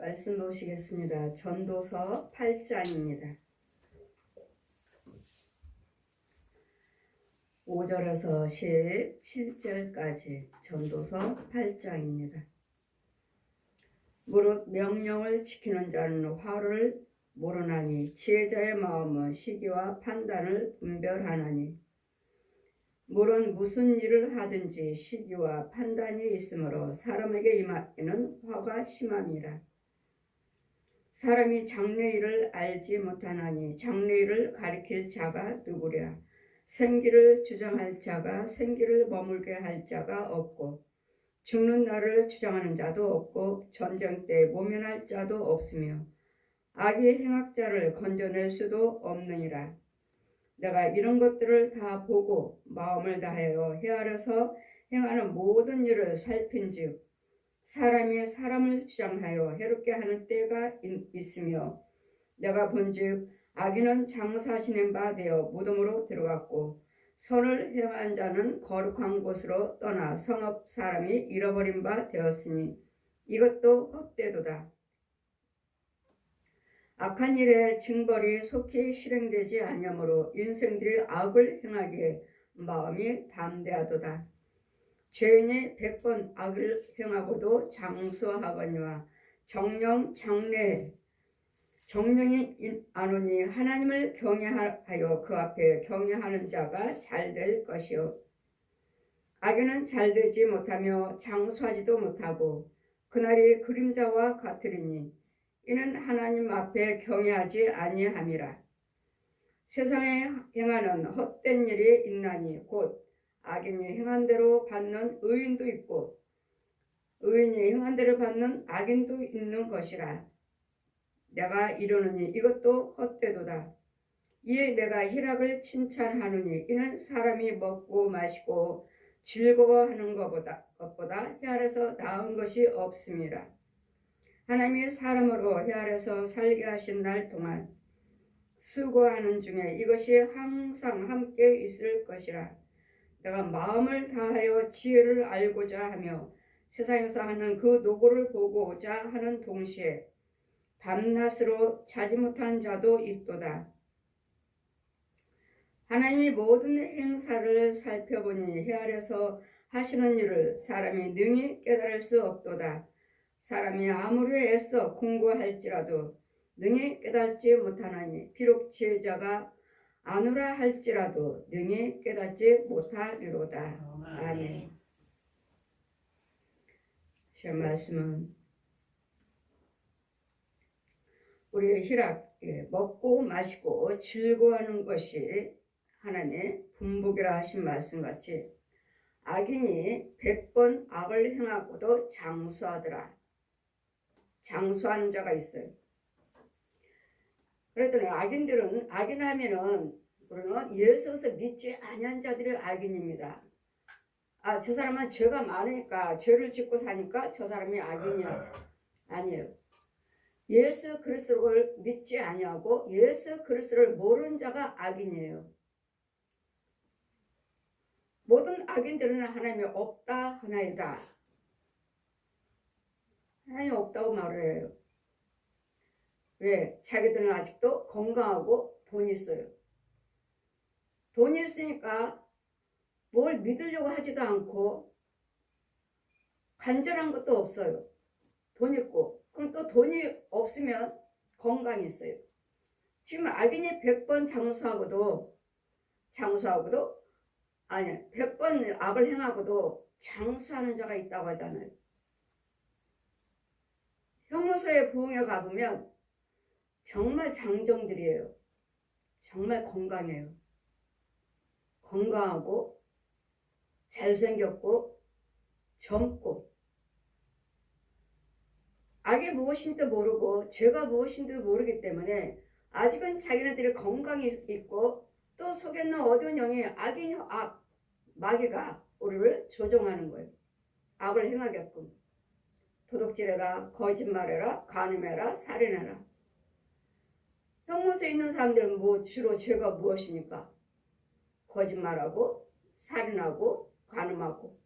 말씀 보시겠습니다. 전도서 8장입니다. 5절에서 17절까지 전도서 8장입니다. 무릇 명령을 지키는 자는 화를 모르나니 지혜자의 마음은 시기와 판단을 분별하나니 물은 무슨 일을 하든지 시기와 판단이 있으므로 사람에게 임하기는 화가 심함이라. 사람이 장래일을 알지 못하나니 장래일을 가리킬 자가 누구랴. 생기를 주장할 자가 생기를 머물게 할 자가 없고 죽는 날을 주장하는 자도 없고 전쟁 때 모면할 자도 없으며 악의 행악자를 건져낼 수도 없느니라. 내가 이런 것들을 다 보고 마음을 다하여 헤아려서 행하는 모든 일을 살핀즉 사람이 사람을 주장하여 해롭게 하는 때가 있으며 내가 본즉 악인은 장사 지낸 바 되어 무덤으로 들어갔고 선을 행한 자는 거룩한 곳으로 떠나 성읍 사람이 잃어버린 바 되었으니 이것도 헛되도다. 악한 일의 징벌이 속히 실행되지 아니하므로 인생들이 악을 행하기에 마음이 담대하도다. 죄인이 100번 악을 행하고도 장수하거니와 정령이 아노니 하나님을 경외하여 그 앞에 경외하는 자가 잘될 것이요 악인은 잘되지 못하며 장수하지도 못하고 그날이 그림자와 같으리니 이는 하나님 앞에 경외하지 아니함이라. 세상에 행하는 헛된 일이 있나니 곧 악인이 행한 대로 받는 의인도 있고 의인이 행한 대로 받는 악인도 있는 것이라. 내가 이르노니 이것도 헛되도다. 이에 내가 희락을 칭찬하노니 이는 사람이 먹고 마시고 즐거워하는 것보다 헤아려서 나은 것이 없음이라. 하나님이 사람으로 헤아려서 살게 하신 날 동안 수고하는 중에 이것이 항상 함께 있을 것이라. 내가 마음을 다하여 지혜를 알고자 하며 세상에서 하는 그 노고를 보고자 하는 동시에 밤낮으로 자지 못하는 자도 있도다. 하나님이 모든 행사를 살펴보니 헤아려서 하시는 일을 사람이 능히 깨달을 수 없도다. 사람이 아무리 애써 공부할지라도 능히 깨닫지 못하나니 비록 지혜자가 아노라 할지라도 능히 깨닫지 못하리로다. 아멘. 제 말씀은 우리의 희락, 먹고 마시고 즐거워하는 것이 하나님의 분복이라 하신 말씀같이 악인이 100번 악을 행하고도 장수하더라. 장수하는 자가 있어요. 그랬더니 악인하면은 우리는 예수에서 믿지 아니한 자들이 악인입니다. 저 사람은 죄가 많으니까 죄를 짓고 사니까 저 사람이 악인이야. 아니에요. 예수 그리스도를 믿지 아니하고 예수 그리스도를 모르는 자가 악인이에요. 모든 악인들은 하나님이 없다 하나이다. 하나님이 없다고 말을 해요. 왜? 자기들은 아직도 건강하고 돈이 있어요. 돈이 있으니까 뭘 믿으려고 하지도 않고 간절한 것도 없어요. 돈 있고. 그럼 또 돈이 없으면 건강이 있어요. 지금 악인이 100번 장수하고도 100번 악을 행하고도 장수하는 자가 있다고 하잖아요. 형무소의 부흥에 가보면 정말 장정들이에요. 정말 건강해요. 건강하고 잘생겼고 젊고 악이 무엇인지도 모르고 죄가 무엇인지도 모르기 때문에 아직은 자기네들이 건강이 있고 또 속에 있는 어두운 영이 마귀가 우리를 조종하는 거예요. 악을 행하게끔. 도둑질해라, 거짓말해라, 간음해라, 살인해라. 형무소에 있는 사람들은 주로 죄가 무엇입니까? 거짓말하고 살인하고 간음하고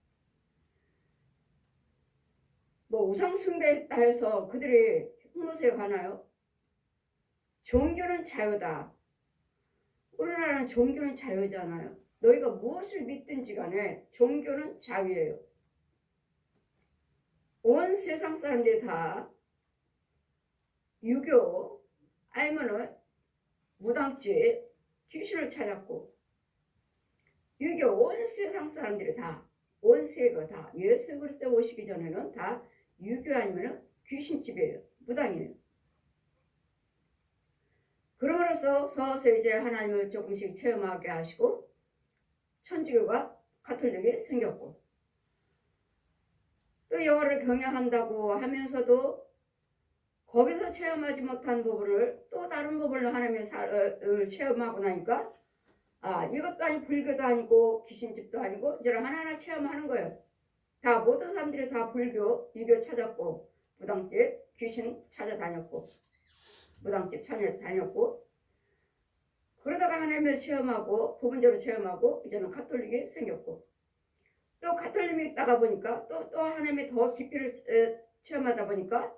우상 숭배했다 해서 그들이 흑무새가 가나요? 종교는 자유다. 우리나라는 종교는 자유잖아요. 너희가 무엇을 믿든지 간에 종교는 자유예요. 온 세상 사람들이 다 유교 아니면은 무당집 귀신을 찾았고, 유교 온 세상 사람들이 다, 온 세계가 다 예수 그리스도 오시기 전에는 다 유교 아니면은 귀신집이에요. 무당이에요. 그러므로서 서서 이제 하나님을 조금씩 체험하게 하시고 천주교가 가톨릭이 생겼고, 또 여호와를 경외한다고 하면서도 거기서 체험하지 못한 부분을 또 다른 부분을 하나님의 삶을 체험하고 나니까 이것도 아니고 불교도 아니고 귀신집도 아니고 이제 하나하나 체험하는 거예요. 다 모든 사람들이 다 불교, 유교 찾았고, 무당집, 귀신 찾아다녔고, 무당집 찾아다녔고, 그러다가 하나님을 체험하고 부분적으로 체험하고 이제는 가톨릭이 생겼고, 또 가톨릭이 있다가 보니까 또 하나님이 더 깊이를 체험하다 보니까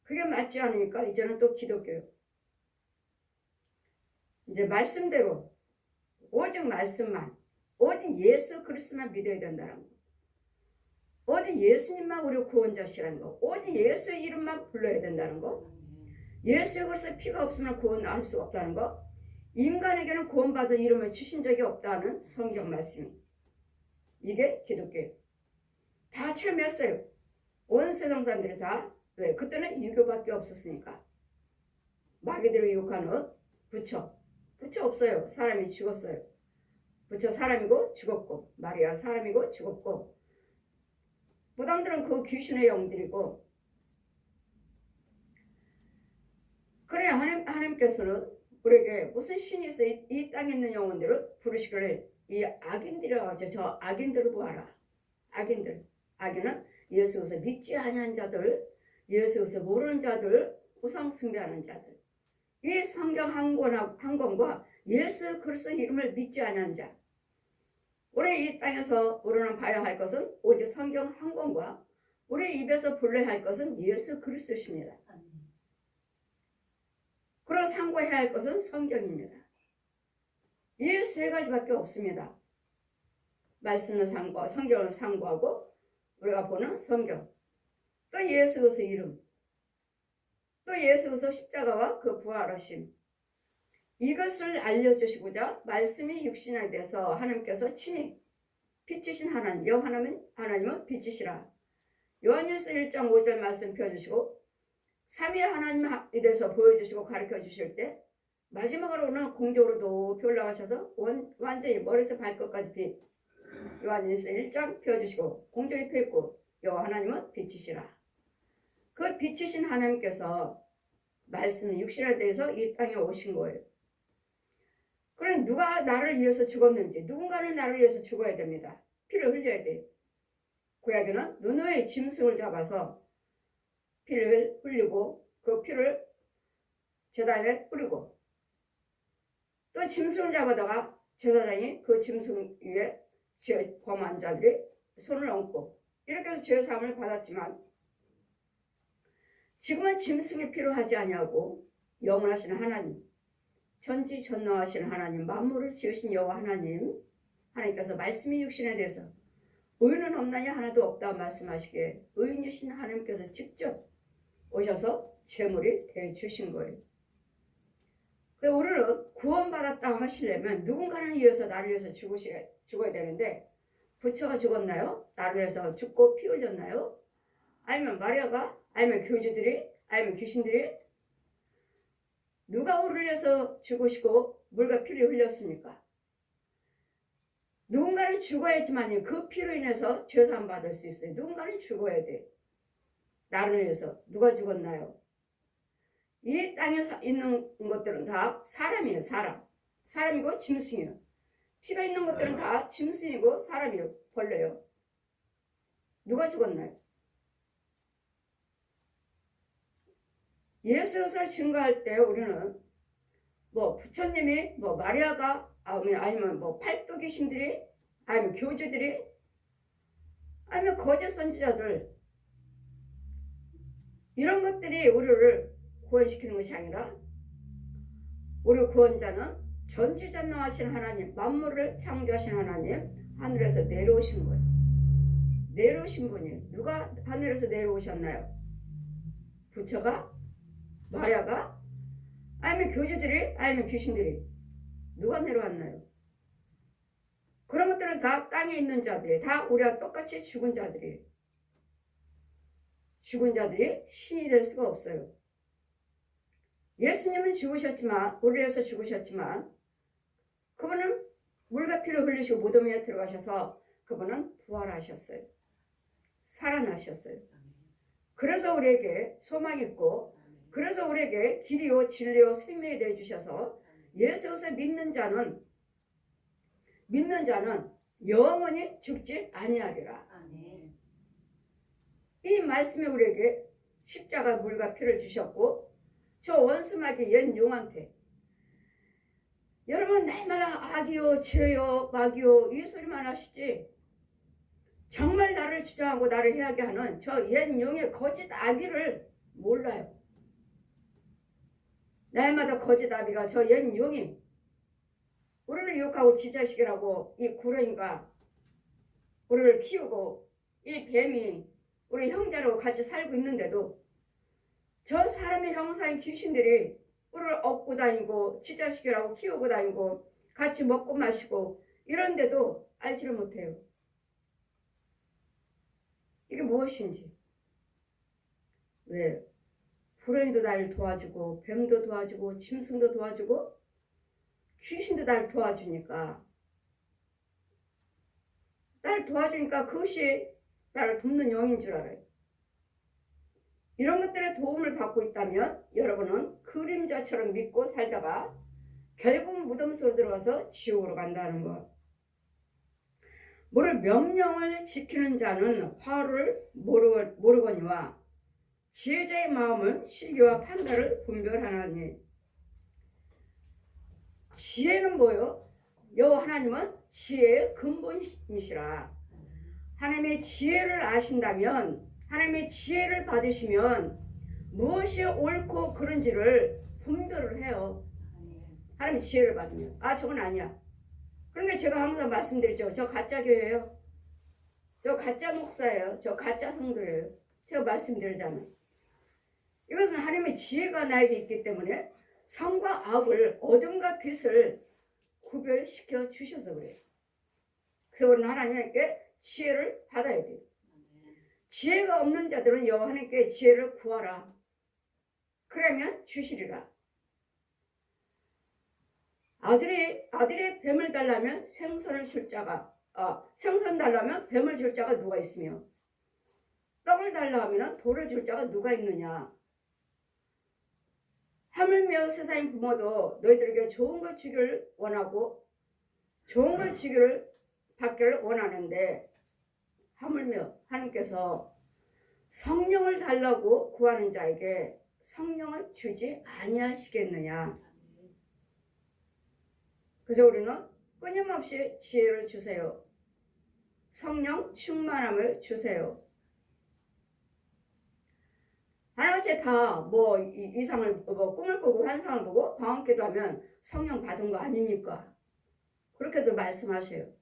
그게 맞지 않으니까 이제는 또 기독교요. 이제 말씀대로 오직 말씀만, 오직 예수 그리스도만 믿어야 된다는 거, 오직 예수님만 우리 구원자시라는 거, 오직 예수 이름만 불러야 된다는 거, 예수 그리스도 피가 없으면 구원할 수 없다는 거, 인간에게는 구원받은 이름을 주신 적이 없다는 성경 말씀이, 이게 기독교예요. 다 체험했어요. 온 세상 사람들이 다. 왜? 그때는 유교밖에 없었으니까. 마귀들을 유혹하는 부처 없어요. 사람이 죽었어요. 부처 사람이고 죽었고, 마리아 사람이고 죽었고, 무당들은 그 귀신의 영들이고. 그래 하나님께서는 우리에게 무슨 신이 있어 이 땅에 있는 영혼들을 부르시길래 이 악인들이라고 하죠. 저 악인들을 보아라. 악인들. 악인은 예수 그리스도 믿지 아니한 자들, 예수 그리스도 모르는 자들, 우상 숭배하는 자들. 이 성경 한 권과 예수 그리스도 이름을 믿지 아니한 자. 우리 이 땅에서 우리는 봐야 할 것은 오직 성경 한 권과 우리 입에서 불러야 할 것은 예수 그리스도십니다. 그리고 상고해야 할 것은 성경입니다. 이 세 가지밖에 없습니다. 말씀을 상고, 성경을 상고하고 우리가 보는 성경, 또 예수 그리스도 이름, 또 예수 그리스도 십자가와 그 부활하심, 이것을 알려주시고자 말씀이 육신이 돼서 하나님께서 친히 빛이신 하나님, 하나님은 빛이시라. 요한일서 1장 5절 말씀 펴주시고 삼위 하나님에 대해서 보여주시고 가르쳐 주실 때 마지막으로는 공적으로 높이 올라가셔서 완전히 머리에서 발끝까지 빛, 요한일서 1장 펴주시고 공적이 펴있고 여호와 하나님은 빛이시라. 그 빛이신 하나님께서 말씀 육신에 대해서 이 땅에 오신 거예요. 그럼 누가 나를 위해서 죽었는지, 누군가는 나를 위해서 죽어야 됩니다. 피를 흘려야 돼요. 구약에는 누누의 짐승을 잡아서 피를 흘리고 그 피를 제단에 뿌리고, 또 짐승을 잡아다가 제사장이 그 짐승 위에 범한 자들이 손을 얹고 이렇게 해서 죄 사함을 받았지만, 지금은 짐승이 필요하지 아니하고 영원하신 하나님, 전지전능하신 하나님, 만물을 지으신 여호와 하나님께서 말씀이 육신에 대해서 의인은 없나니 하나도 없다 말씀하시기에 의인이신 하나님께서 직접 오셔서 제물이 되어 주신 거예요. 우리는 구원받았다고 하시려면 누군가는 위해서 나를 위해서 죽어야 되는데, 부처가 죽었나요? 나를 위해서 죽고 피 흘렸나요? 아니면 마리아가? 아니면 교주들이? 아니면 귀신들이? 누가 우리를 위해서 죽으시고 물과 피를 흘렸습니까? 누군가는 죽어야지만 그 피로 인해서 죄사함 받을 수 있어요. 누군가는 죽어야 돼. 나를 위해서 누가 죽었나요? 이 땅에 있는 것들은 다 사람이에요. 사람이고 짐승이에요. 피가 있는 것들은 다 짐승이고 사람이에요. 벌레요. 누가 죽었나요? 예수를 증거할 때 우리는 부처님이 마리아가 아니면 팔도 귀신들이 아니면 교주들이 아니면 거짓 선지자들, 이런 것들이 우리를 구원시키는 것이 아니라 우리 구원자는 전지전능하신 하나님, 만물을 창조하신 하나님, 하늘에서 내려오신 거예요. 내려오신 분이에요. 누가 하늘에서 내려오셨나요? 부처가? 마야가? 아니면 교주들이? 아니면 귀신들이? 누가 내려왔나요? 그런 것들은 다 땅에 있는 자들이, 다 우리와 똑같이 죽은 자들이. 죽은 자들이 신이 될 수가 없어요. 예수님은 죽으셨지만, 우리를 위해서 죽으셨지만, 그분은 물과 피를 흘리시고 무덤에 들어가셔서 그분은 부활하셨어요. 살아나셨어요. 그래서 우리에게 소망이 있고, 그래서 우리에게 길이요 진리요 생명이 되어주셔서 예수를 믿는 자는 영원히 죽지 아니하리라. 이 말씀이 우리에게 십자가 물과 피를 주셨고, 저 원수마귀 옛 용한테 여러분 날마다 악이요 죄요 마귀요 이 소리만 하시지 정말 나를 주장하고 나를 해하게 하는 저 옛 용의 거짓 아비를 몰라요. 날마다 거짓 아비가 저 옛 용이 우리를 유혹하고 지자식이라고 이 구렁이가 우리를 키우고 이 뱀이 우리 형제라고 같이 살고 있는데도 저 사람의 형상인 귀신들이 우리를 업고 다니고 지자식이라고 키우고 다니고 같이 먹고 마시고 이런데도 알지를 못해요. 이게 무엇인지. 왜? 구렁이도 나를 도와주고 뱀도 도와주고 짐승도 도와주고 귀신도 나를 도와주니까 그것이 나를 돕는 영인 줄 알아요. 이런 것들의 도움을 받고 있다면 여러분은 그림자처럼 믿고 살다가 결국 무덤 속으로 들어가서 지옥으로 간다는 것. 모를 명령을 지키는 자는 화를 모르거니와 지혜자의 마음은 시기와 판단을 분별하나니. 지혜는 뭐요? 여호와 하나님은 지혜의 근본이시라. 하나님의 지혜를 아신다면, 하나님의 지혜를 받으시면 무엇이 옳고 그른지를 분별을 해요. 하나님의 지혜를 받으면 저건 아니야. 그러니까 제가 항상 말씀드리죠. 저 가짜 교회예요. 저 가짜 목사예요. 저 가짜 성도예요. 제가 말씀드리잖아요. 이것은 하나님의 지혜가 나에게 있기 때문에 선과 악을, 어둠과 빛을 구별시켜 주셔서 그래요. 그래서 우리는 하나님께 지혜를 받아야 돼요. 지혜가 없는 자들은 여호와 하나님께 지혜를 구하라. 그러면 주시리라. 아들이 뱀을 달라면 생선 달라면 뱀을 줄 자가 누가 있으며 떡을 달라 하면 돌을 줄 자가 누가 있느냐. 하물며 세상의 부모도 너희들에게 좋은 것 주기를 원하고 좋은 것 주기를 받기를 원하는데 하물며 하나님께서 성령을 달라고 구하는 자에게 성령을 주지 아니하시겠느냐. 그래서 우리는 끊임없이 지혜를 주세요. 성령 충만함을 주세요. 하나같이 다 이상을 꿈을 꾸고 환상을 보고 방언기도 하면 성령 받은 거 아닙니까? 그렇게도 말씀하세요.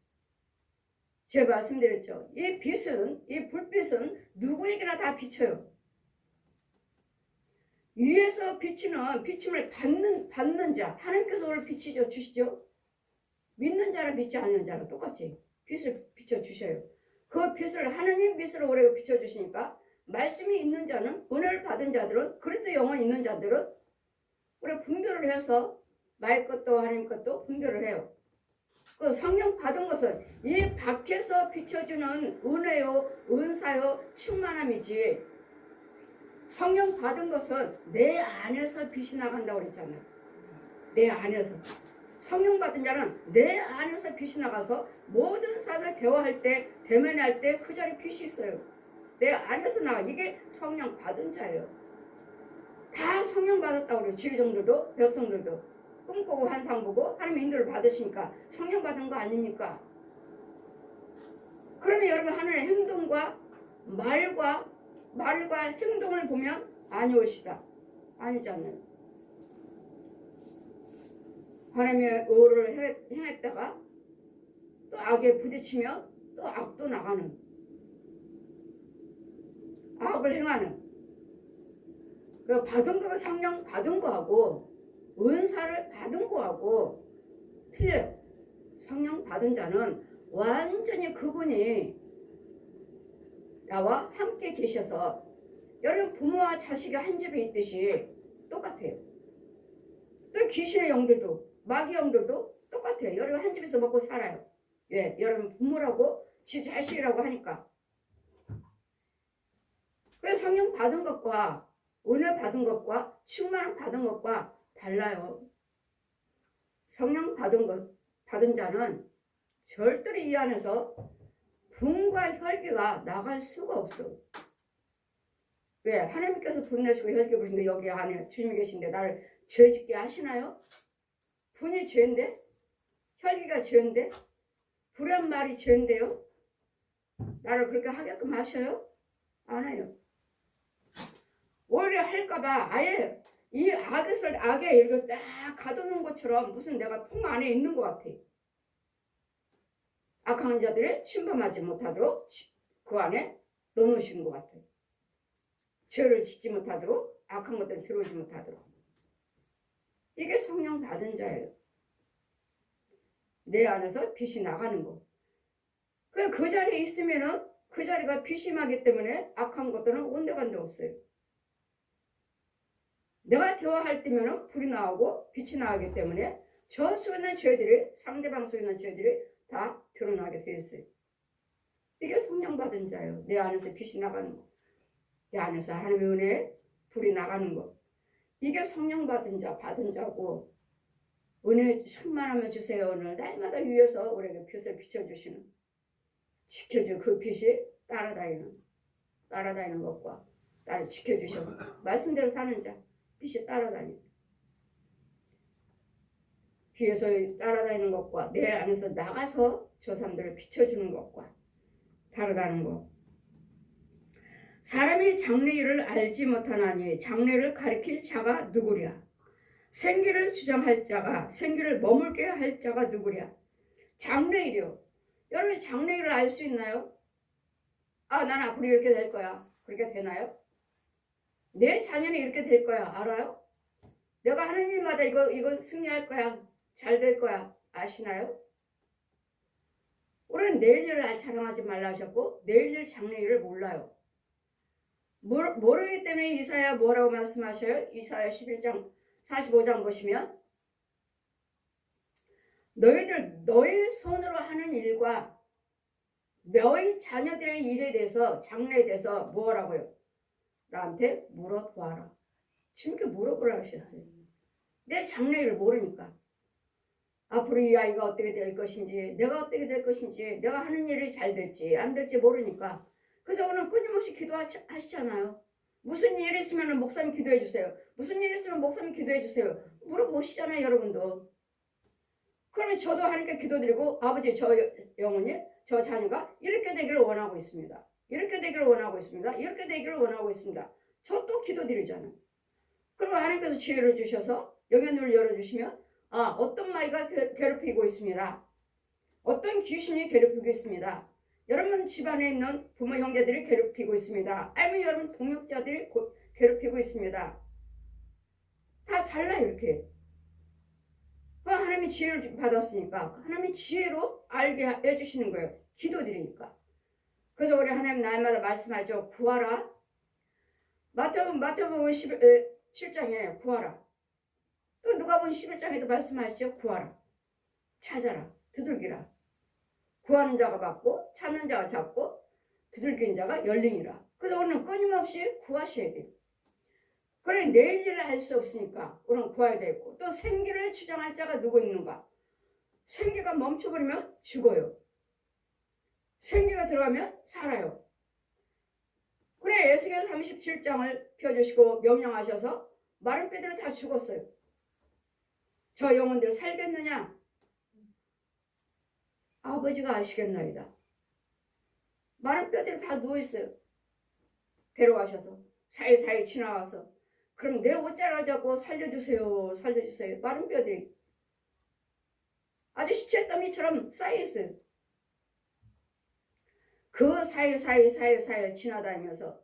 제가 말씀드렸죠. 이 불빛은 누구에게나 다 비쳐요. 위에서 비치는 비침을 받는 자, 하나님께서 오늘 주시죠. 믿는 자랑 믿지 않는 자랑 똑같이 빛을 비춰주셔요. 그 빛을 하나님 빛으로 우리에게 비춰주시니까 말씀이 있는 자는, 은혜를 받은 자들은, 그리스도 영혼이 있는 자들은 우리가 분별을 해서 말 것도 하나님 것도 분별을 해요. 그 성령 받은 것은 이 밖에서 비춰주는 은혜요, 은사요, 충만함이지, 성령 받은 것은 내 안에서 빛이 나간다고 그랬잖아요. 내 안에서. 성령 받은 자는 내 안에서 빛이 나가서 모든 사람과 대화할 때, 대면할 때 그 자리에 빛이 있어요. 내 안에서 나가. 이게 성령 받은 자예요. 다 성령 받았다고 그래요. 지휘종들도 백성들도 꿈꾸고 환상 보고 하나님 인도를 받으시니까 성령 받은 거 아닙니까? 그러면 여러분 하나님의 행동과 말과 행동을 보면 아니올시다. 아니잖아요. 하나님의 의를 행했다가 또 악에 부딪히면 또 악도 나가는, 악을 행하는, 그 받은 거가 성령 받은 거하고 은사를 받은 거하고 틀려요. 성령 받은 자는 완전히 그분이 나와 함께 계셔서, 여러분 부모와 자식이 한 집에 있듯이 똑같아요. 또 귀신의 영들도 마귀 영들도 똑같아요. 여러분 한 집에서 먹고 살아요. 왜? 여러분 부모라고 지 자식이라고 하니까. 그래서 성령 받은 것과 은혜 받은 것과 충만함 받은 것과 달라요. 성령 받은 자는 절대로 이 안에서 분과 혈기가 나갈 수가 없어. 왜? 하나님께서 분내시고 혈기 부리는데 여기 안에 주님이 계신데 나를 죄짓게 하시나요? 분이 죄인데? 혈기가 죄인데? 불한 말이 죄인데요? 나를 그렇게 하게끔 하셔요? 안 해요. 오히려 할까봐 아예 이 악에 이렇게 딱 가두는 것처럼 무슨 내가 통 안에 있는 것 같아. 악한 자들이 침범하지 못하도록 그 안에 넣어놓으시는 것 같아. 죄를 짓지 못하도록, 악한 것들을 들어오지 못하도록. 이게 성령 받은 자예요. 내 안에서 빛이 나가는 거. 그 자리에 있으면은 그 자리가 빛이 나기 때문에 악한 것들은 온데간데 없어요. 내가 대화할 때면은 불이 나오고 빛이 나오기 때문에 저 속에 있는 죄들이, 상대방 속에 있는 죄들이 다 드러나게 되어 있어요. 이게 성령 받은 자예요. 내 안에서 빛이 나가는 거. 내 안에서 하나님의 은혜에 불이 나가는 거. 이게 성령 받은 자고, 은혜 충만하면 주세요. 오늘 날마다 위에서 우리에게 빛을 비춰주시는, 지켜주 그 빛이 따라다니는 것과 나를 지켜주셔서 말씀대로 사는 자, 빛이 따라다니는, 뒤에서 따라다니는 것과 내 안에서 나가서 저 사람들을 비춰주는 것과 다르다는 것. 사람이 장래일을 알지 못하나니 장래를 가리킬 자가 누구랴. 생기를 주장할 자가, 생기를 머물게 할 자가 누구랴. 장래일이요. 여러분 장래일을 알 수 있나요? 아, 난 앞으로 이렇게 될 거야. 그렇게 되나요? 내 자녀는 이렇게 될 거야. 알아요? 내가 하는 일마다 이건 승리할 거야. 잘 될 거야. 아시나요? 우리는 내일 일을 자랑하지 말라 하셨고 내일 일 장래일을 몰라요. 모르기 때문에 이사야 뭐라고 말씀하셔요? 이사야 11장 45장 보시면 너희 손으로 하는 일과 너희 자녀들의 일에 대해서 장래에 대해서 뭐라고요? 나한테 물어보아라. 주님께 물어보라 하셨어요. 내 장래를 모르니까. 앞으로 이 아이가 어떻게 될 것인지, 내가 어떻게 될 것인지, 내가 하는 일이 잘 될지 안 될지 모르니까. 그래서 오늘 끊임없이 기도하시잖아요. 무슨 일 있으면 목사님 기도해 주세요. 무슨 일 있으면 목사님 기도해 주세요. 물어보시잖아요, 여러분도. 그러면 저도 하나님께 기도드리고 아버지 저 영혼이, 저 자녀가 이렇게 되기를 원하고 있습니다. 이렇게 되기를 원하고 있습니다. 이렇게 되기를 원하고 있습니다. 저 또 기도드리잖아요. 그러면 하나님께서 지혜를 주셔서 영의 열어주시면 어떤 마귀가 괴롭히고 있습니다. 어떤 귀신이 괴롭히고 있습니다. 여러분 집안에 있는 부모 형제들이 괴롭히고 있습니다. 아니면 여러분 동역자들이 괴롭히고 있습니다. 다 달라요 이렇게. 하나님이 지혜를 받았으니까 하나님이 지혜로 알게 해주시는 거예요. 기도드리니까. 그래서 우리 하나님 날마다 말씀하죠. 구하라. 마태복음 7장에 구하라. 또 누가복음 11장에도 말씀하시죠. 구하라. 찾아라. 두들기라. 구하는 자가 받고 찾는 자가 잡고 두들기는 자가 열리니라. 그래서 우리는 끊임없이 구하셔야 돼요. 그래 내일 일을 할 수 없으니까 우리는 구해야 되고, 또 생기를 주장할 자가 누구 있는가? 생기가 멈춰버리면 죽어요. 생기가 들어가면 살아요. 그래 에스겔 37장을 펴주시고 명령하셔서 마른 뼈들은 다 죽었어요. 저 영혼들 살겠느냐? 아버지가 아시겠나이다. 마른 뼈들이 다 누워있어요. 데려가셔서 사이사이 지나가서 그럼 내 옷자락 잡고 살려주세요. 살려주세요. 마른 뼈들이 아주 시체더미처럼 쌓여있어요. 그 사이사이 지나다니면서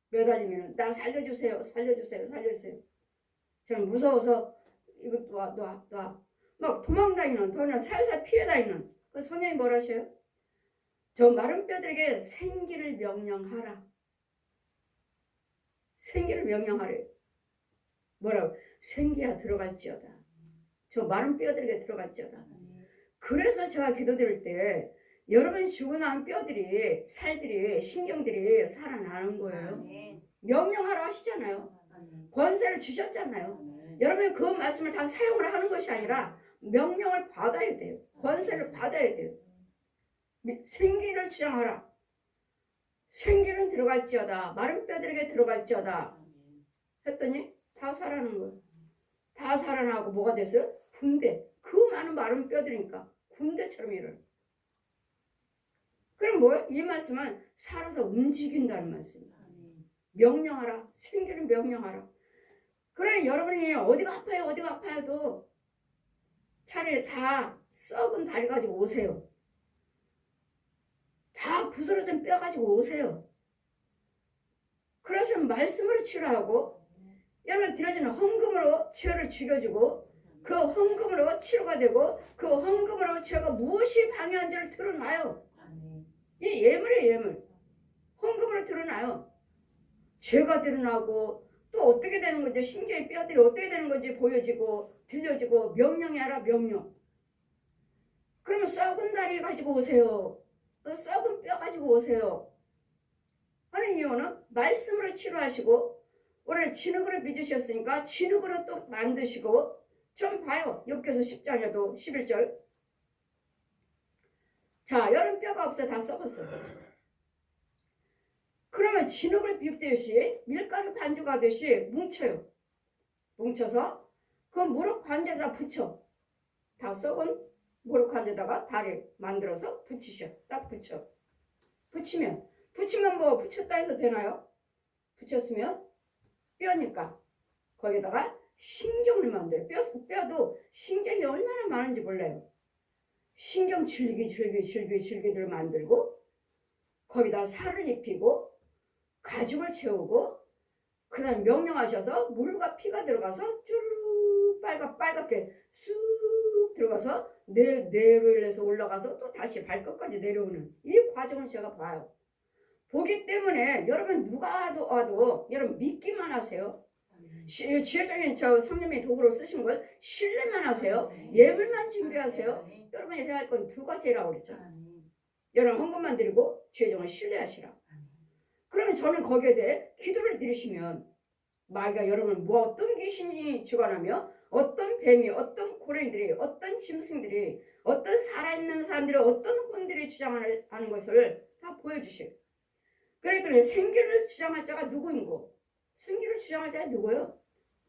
매달리면 나 살려주세요. 살려주세요. 살려주세요. 저는 무서워서 이거 놔. 막 도망다니는 도는 살살 피해다니는 그 성령이 뭐라 하셔요? 저 마른 뼈들에게 생기를 명령하라. 생기를 명령하래. 뭐라고? 생기가 들어갈지어다. 저 마른 뼈들에게 들어갈지어다. 그래서 제가 기도드릴 때 여러분이 죽고 난 뼈들이 살들이 신경들이 살아나는 거예요. 명령하라 하시잖아요. 권세를 주셨잖아요. 여러분이 그 말씀을 다 사용을 하는 것이 아니라 명령을 받아야 돼요. 권세를 받아야 돼요. 생기를 주장하라. 생기는 들어갈지어다. 마른 뼈들에게 들어갈지어다. 했더니 다 살아나는 거예요. 다 살아나고 뭐가 됐어요? 군대. 그 많은 마른 뼈들이니까 군대처럼 일어나. 그럼 뭐예요? 이 말씀은 살아서 움직인다는 말씀이에요. 명령하라. 생기를 명령하라. 그래 여러분이 어디가 아파요도 차라리 다 썩은 다리 가지고 오세요. 다 부스러진 뼈 가지고 오세요. 그러시면 말씀으로 치료하고 여러분 드려지는 헌금으로 죄를 죽여주고 그 헌금으로 치료가 되고 그 헌금으로 죄가 무엇이 방해한지를 드러나요. 이 예물이에요. 예물. 헌금으로 드러나요. 죄가 드러나고 또 어떻게 되는 건지 신경의 뼈들이 어떻게 되는 건지 보여지고 들려지고 명령이 알아. 명령. 그러면 썩은 다리 가지고 오세요. 썩은 뼈 가지고 오세요. 하는 이유는 말씀으로 치료하시고 오늘 진흙으로 빚으셨으니까 진흙으로 또 만드시고 좀 봐요. 여기서 10장에도 11절. 자, 여름 뼈가 없어 다 썩었어요. 그러면 진흙을 빚듯이 밀가루 반죽하듯이 뭉쳐요. 뭉쳐서 그 무릎 관제에다 붙여. 다 썩은 무릎 관제에다가 다리 만들어서 붙이셔. 딱 붙여. 붙이면 뭐 붙였다 해도 되나요? 붙였으면 뼈니까 거기다가 신경을 만들어요. 뼈도 신경이 얼마나 많은지 몰라요. 신경 줄기들 만들고 거기다 살을 입히고 가죽을 채우고 그 다음에 명령하셔서 물과 피가 들어가서 쭈르르 빨갛게 쑥 들어가서 뇌로 인해서 올라가서 또 다시 발끝까지 내려오는 이 과정을 제가 봐요. 보기 때문에 여러분 누가 와도 여러분 믿기만 하세요. 지혜적인 저 성령의 도구로 쓰신 걸 신뢰만 하세요. 예물만 준비하세요. 여러분이 해야 할 건 두 가지라고 그랬죠. 여러분 헌금만 드리고 지혜정을 신뢰하시라. 그러면 저는 거기에 대해 기도를 드리시면 마귀가 여러분 뭐 어떤 귀신이 주관하며 어떤 뱀이 어떤 고래들이 어떤 짐승들이 어떤 살아있는 사람들이 어떤 혼들이 주장하는 것을 다 보여주시고 그랬더니 생기를 주장할 자가 누구인고 생기를 주장할 자가 누구예요?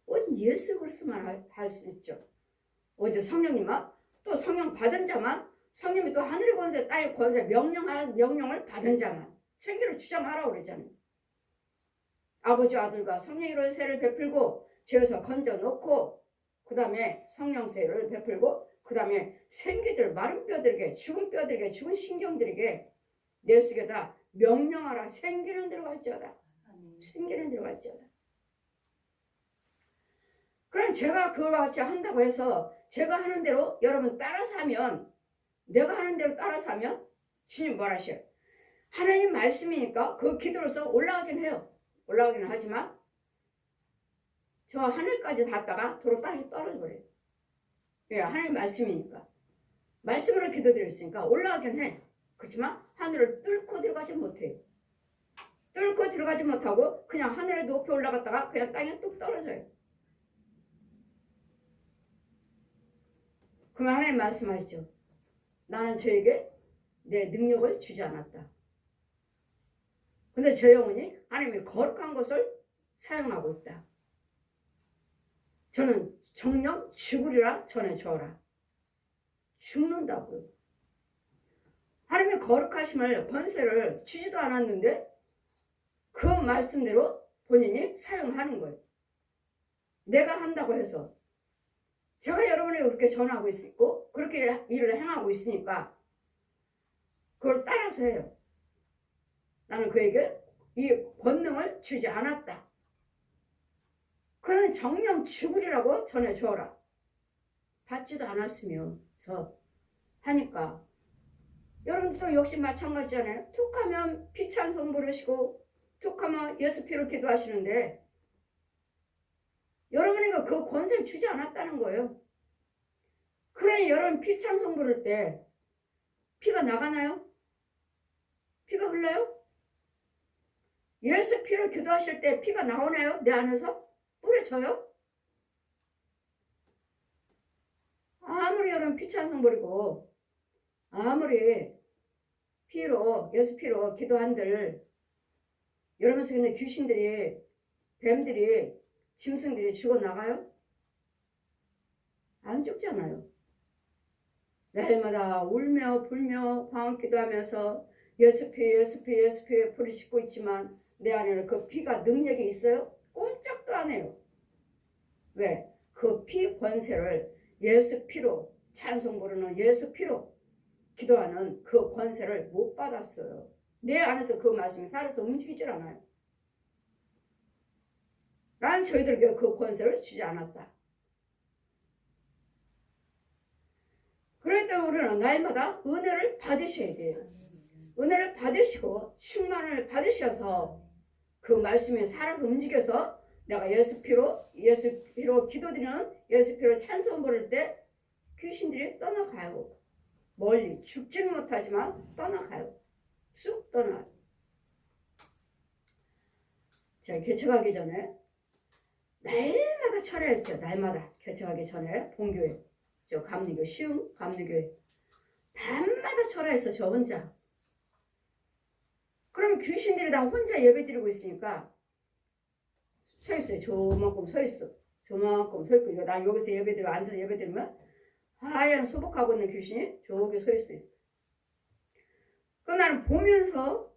오직 예수 그리스도만 할 수 있죠. 오직 성령님만 또 성령 받은 자만 성령이 또 하늘의 권세 땅의 권세 명령을 받은 자만 생기를 주장하라고 그랬잖아요. 아버지 아들과 성령으로 세를 베풀고 죄에서 건져놓고 그 다음에 성령세를 베풀고 그 다음에 생기들 마른 뼈들에게 죽은 신경들에게 내 속에다 명령하라. 생기는 들어갈지어다. 생기는 들어갈지어다. 그럼 제가 그걸 같이 한다고 해서 제가 하는 대로 여러분 따라서 하면 내가 하는 대로 따라서 하면 주님 뭐라 하셔요? 하나님 말씀이니까 그 기도로서 올라가긴 해요. 올라가기는 하지만 저 하늘까지 닿다가 도로 땅에 떨어져 버려요. 예, 하나님 말씀이니까. 말씀으로 기도드렸으니까 올라가긴 해. 그렇지만 하늘을 뚫고 들어가지 못해요. 뚫고 들어가지 못하고 그냥 하늘에 높이 올라갔다가 그냥 땅에 뚝 떨어져요. 그러면 하나님 말씀하시죠. 나는 저에게 내 능력을 주지 않았다. 근데 저 영혼이 하나님의 거룩한 것을 사용하고 있다. 저는 정녕 죽으리라 전해주어라. 죽는다고요. 하나님의 거룩하심을 권세를 주지도 않았는데 그 말씀대로 본인이 사용하는 거예요. 내가 한다고 해서. 제가 여러분에게 그렇게 전하고 있고 그렇게 일을 행하고 있으니까 그걸 따라서 해요. 나는 그에게 이 권능을 주지 않았다. 그는 정령 죽으리라고 전해주어라. 받지도 않았으면서 하니까 여러분도 역시 마찬가지잖아요. 툭하면 피찬송 부르시고 툭하면 예수 피로 기도하시는데 여러분에게 그 권세를 주지 않았다는 거예요. 그러니 여러분 피찬송 부를 때 피가 나가나요? 피가 흘러요? 예수 피로 기도하실 때 피가 나오나요? 내 안에서? 뿌려져요? 아무리 여러분 피찬송 부리고 아무리 피로 예수 피로 기도한들 여러분 속에 있는 귀신들이 뱀들이 짐승들이 죽어나가요? 안 죽잖아요. 날마다 울며 불며 방언기도하면서 예수 피 불을 싣고 있지만 내 안에는 그 피가 능력이 있어요? 꼼짝도 안 해요. 왜? 그 피 권세를 예수 피로 찬송 부르는 예수 피로 기도하는 그 권세를 못 받았어요. 내 안에서 그 말씀이 살아서 움직이질 않아요. 난 저희들에게 그 권세를 주지 않았다. 그럴 때 우리는 날마다 은혜를 받으셔야 돼요. 은혜를 받으시고 충만을 받으셔서 그 말씀이 살아서 움직여서 내가 예수 피로 기도드리는 예수 피로 찬송 부를 때 귀신들이 떠나가요. 멀리 죽지는 못하지만 떠나가요. 쑥 떠나요. 제가 개척하기 전에 날마다 철회했죠. 날마다 개척하기 전에 본교회 저 감리교 시흥 감리교회 밤마다 철회했어. 저 혼자. 그러면 귀신들이 다 혼자 예배드리고 있으니까 서 있어요. 저만큼 서 있어. 저만큼 서 있고 이거 난 여기서 예배드리고 앉아서 예배드리면 하얀 소복하고 있는 귀신이 저기 서 있어요. 그럼 나는 보면서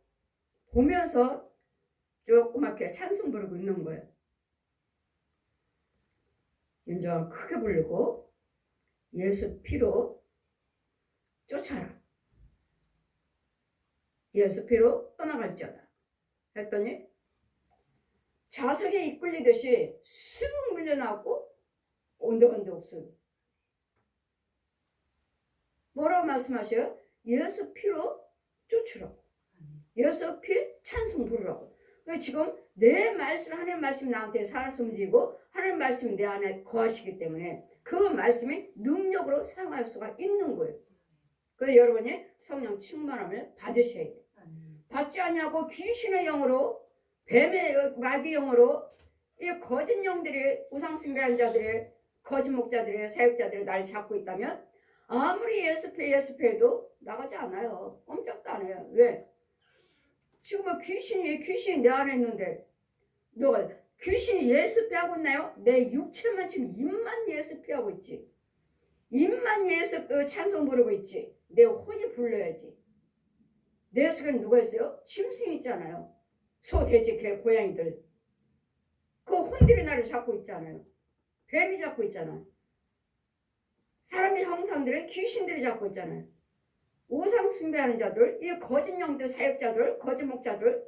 조그맣게 찬송 부르고 있는 거예요. 윤정아 크게 부르고 예수 피로 쫓아라. 예수 피로 떠나갈지어다. 했더니 자석에 이끌리듯이 쑥 밀려나고 온데간데 없어요. 뭐라고 말씀하셔요? 예수 피로 쫓으라고. 예수 피 찬송 부르라고. 그러니까 지금 내 말씀, 하나님 말씀이 나한테 살아서 움직이고 하나님 말씀이 내 안에 거하시기 때문에 그 말씀이 능력으로 사용할 수가 있는 거예요. 그래서 여러분이 성령 충만함을 받으셔야 돼요. 받지 않냐고 귀신의 영으로 뱀의 마귀 영으로 이 거짓 영들이 우상숭배한 자들의 거짓 목자들의 사역자들이 날 잡고 있다면 아무리 예수패해도 나가지 않아요. 꼼짝도 안 해요. 왜? 지금 귀신이 내 안에 있는데 너가 귀신이 예수패하고 있나요? 내 육체만 지금 입만 예수패하고 있지. 입만 예수 찬송 부르고 있지. 내 혼이 불러야지. 내 속에는 누가 있어요? 짐승이 있잖아요. 소, 돼지, 개, 고양이들. 그 혼들이 나를 잡고 있잖아요. 뱀이 잡고 있잖아요. 사람의 형상들의 귀신들이 잡고 있잖아요. 우상 숭배하는 자들, 이 거짓 영들, 사역자들, 거짓 목자들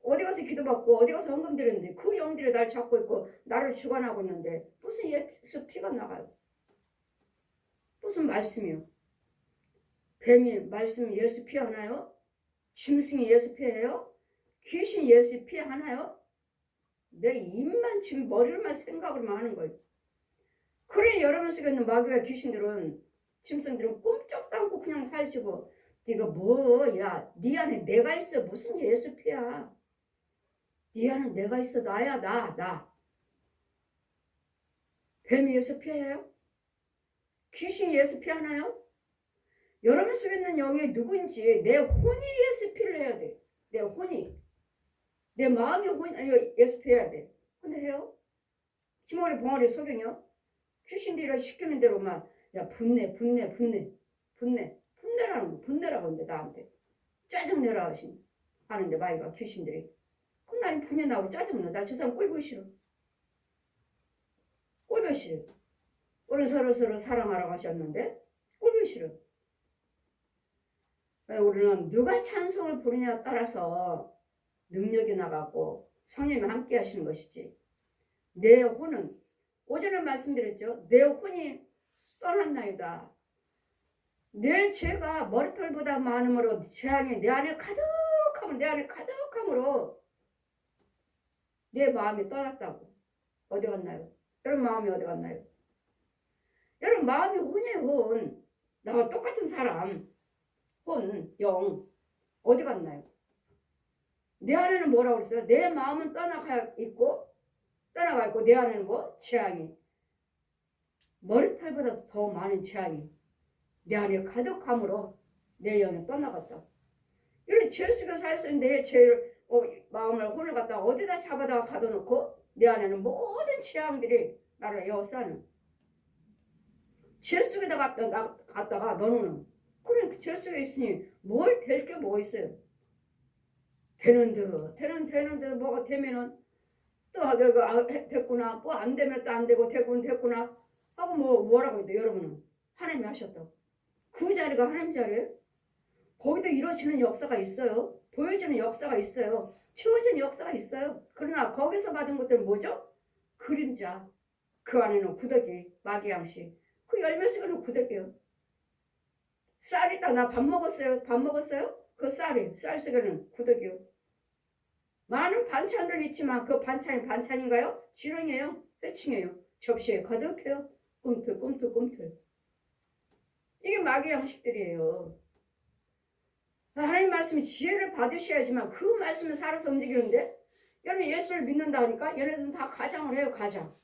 어디 가서 기도받고 어디 가서 헌금 드렸는데 그 영들이 날 잡고 있고 나를 주관하고 있는데 무슨 예수 피가 나가요? 무슨 말씀이요? 뱀이 말씀 예수 피하나요? 짐승이 예수 피해요? 귀신 예수 피하나요? 내 입만 지금 머리로만 생각을만 하는 거예요. 그러니 여러분 속에 있는 마귀와 귀신들은 짐승들은 꼼짝도 않고 그냥 살지고 네가 뭐야 네 안에 내가 있어 무슨 예수 피야 네 안에 내가 있어 나야 나 뱀이 예수 피해요? 귀신이 예수 피하나요? 여러분 속에 있는 영이 누구인지 내 혼이 예수 피를 해야 돼. 내 혼이 내 마음이 예수 피해야 돼. 근데 해요? 희머리 봉어리 속이요? 귀신들이 시키는 대로만 야 분내라고 하는데 나한테 짜증내라 하는데 마이가 귀신들이 그럼 나는 분이 나고 짜증나. 나 저 사람 꼴보기 싫어. 꼴보기 싫어. 우리 서로 사랑하러 가셨는데 꼴보기 싫어. 우리는 누가 찬송을 부르냐에 따라서 능력이 나가고 성령이 함께 하시는 것이지. 내 혼은 오전에 말씀드렸죠. 내 혼이 떠났나이다. 내 죄가 머리털보다 많음으로 재앙이 내 안에 가득함으로 내 마음이 떠났다고. 어디 갔나요? 여러분 마음이 어디 갔나요? 여러분 마음이 혼이에요. 혼. 나와 똑같은 사람 혼, 영 어디 갔나요? 내 안에는 뭐라고 그랬어요? 내 마음은 떠나가 있고 내 안에는 뭐? 재앙이 머리털보다 더 많은 재앙이 내 안에 가득함으로 내 영이 떠나갔다. 이런 죄 속에 살수 내 죄를 마음을 혼을 갖다가 어디다 잡아다가 가둬놓고 내 안에는 모든 재앙들이 나를 에워싸는 죄 속에다 갖다가 넣어놓는 그런 죄 속에 있으니 뭘 될 게 뭐 있어요? 되는 듯 뭐가 되면은 또 내가 됐구나 뭐 안 되면 또 안 되고 됐구나 하고 뭐라고 해도 여러분은 하나님이 하셨다고. 그 자리가 하나님 자리예요. 거기도 이루어지는 역사가 있어요. 보여지는 역사가 있어요. 채워지는 역사가 있어요. 그러나 거기서 받은 것들은 뭐죠? 그림자. 그 안에는 구더기, 마귀양식. 그 열매 속에는 구더기예요. 쌀이 있다. 나 밥 먹었어요. 그 쌀 속에는 구더기요. 많은 반찬들 있지만 그 반찬이 반찬인가요? 지렁이에요. 회충이에요. 접시에 가득해요. 꿈틀. 이게 마귀 양식들이에요. 하나님 말씀이 지혜를 받으셔야지만 그 말씀을 살아서 움직이는데 여러분 예수를 믿는다니까 얘네들은 다 가장을 해요. 가장.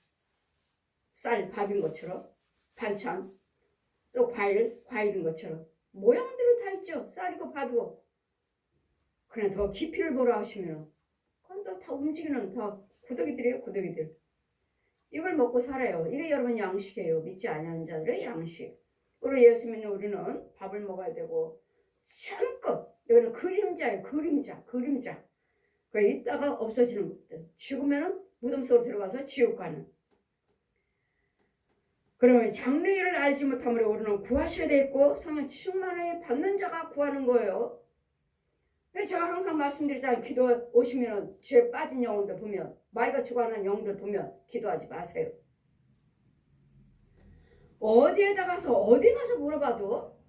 쌀, 밥인 것처럼 반찬 또 과일인 것처럼 모양들은 다 있죠. 쌀이고 밥이고. 그냥 더 깊이를 보라 하시면 그건 다 움직이는 다 구더기들이에요. 구더기들. 이걸 먹고 살아요. 이게 여러분 양식이에요. 믿지 않는 자들의 양식. 우리 예수 믿는 우리는 밥을 먹어야 되고 참껏 이거는 그림자예요. 그림자. 그 있다가 없어지는 것들. 죽으면은 무덤 속으로 들어가서 지옥 가는. 그러면 장래일을 알지 못함으로 우리는 구하셔야 되겠고 성령 충만을 받는 자가 구하는 거예요. 제가 항상 말씀드리잖아요. 기도 오시면 죄 빠진 영혼들 보면 마귀가 죽어가는 영들 보면 기도하지 마세요. 어디 가서 물어봐도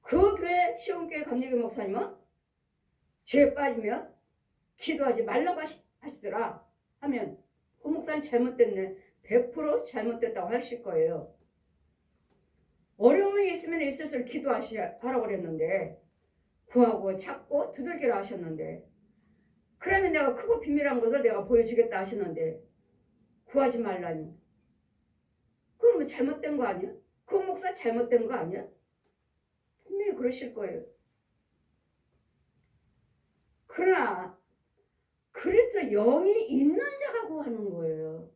그 교회 시온교회 감리교 목사님은 죄 빠지면 기도하지 말라고 하시더라 하면 그 목사님 잘못됐네. 100% 잘못됐다고 하실 거예요. 어려움이 있으면 있을수록 기도하라고 그랬는데 구하고 찾고 두들기라 하셨는데 그러면 내가 크고 비밀한 것을 내가 보여주겠다 하시는데 구하지 말라니. 그건 뭐 잘못된 거 아니야? 그 목사 잘못된 거 아니야? 분명히 그러실 거예요. 그러나 그래도 영이 있는 자가 구하는 거예요.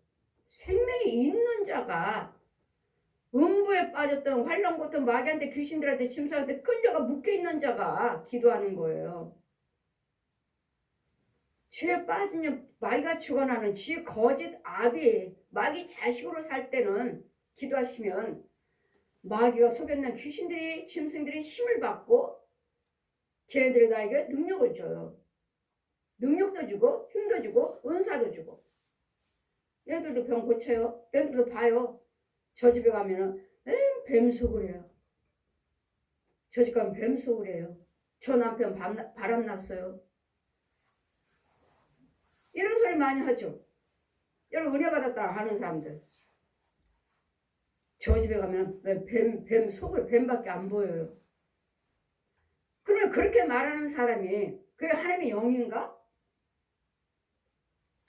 생명이 있는 자가 음부에 빠졌던 활랑거든 마귀한테 귀신들한테 짐승한테 끌려가 묶여있는 자가 기도하는 거예요. 죄에 빠지면 마귀가 죽어나는 지 거짓 아비 마귀 자식으로 살 때는 기도하시면 마귀가 속였는 귀신들이 짐승들이 힘을 받고 걔네들이 나에게 능력을 줘요. 능력도 주고 힘도 주고 은사도 주고 얘네들도 병 고쳐요. 얘네들도 봐요. 저 집에 가면은 뱀속을 해요. 저 집 가면 뱀속을 해요. 저 남편 바람 났어요. 이런 소리 많이 하죠. 여러분 은혜 받았다 하는 사람들. 저 집에 가면 뱀밖에 안 보여요. 그러면 그렇게 말하는 사람이 그게 하나님의 영인가?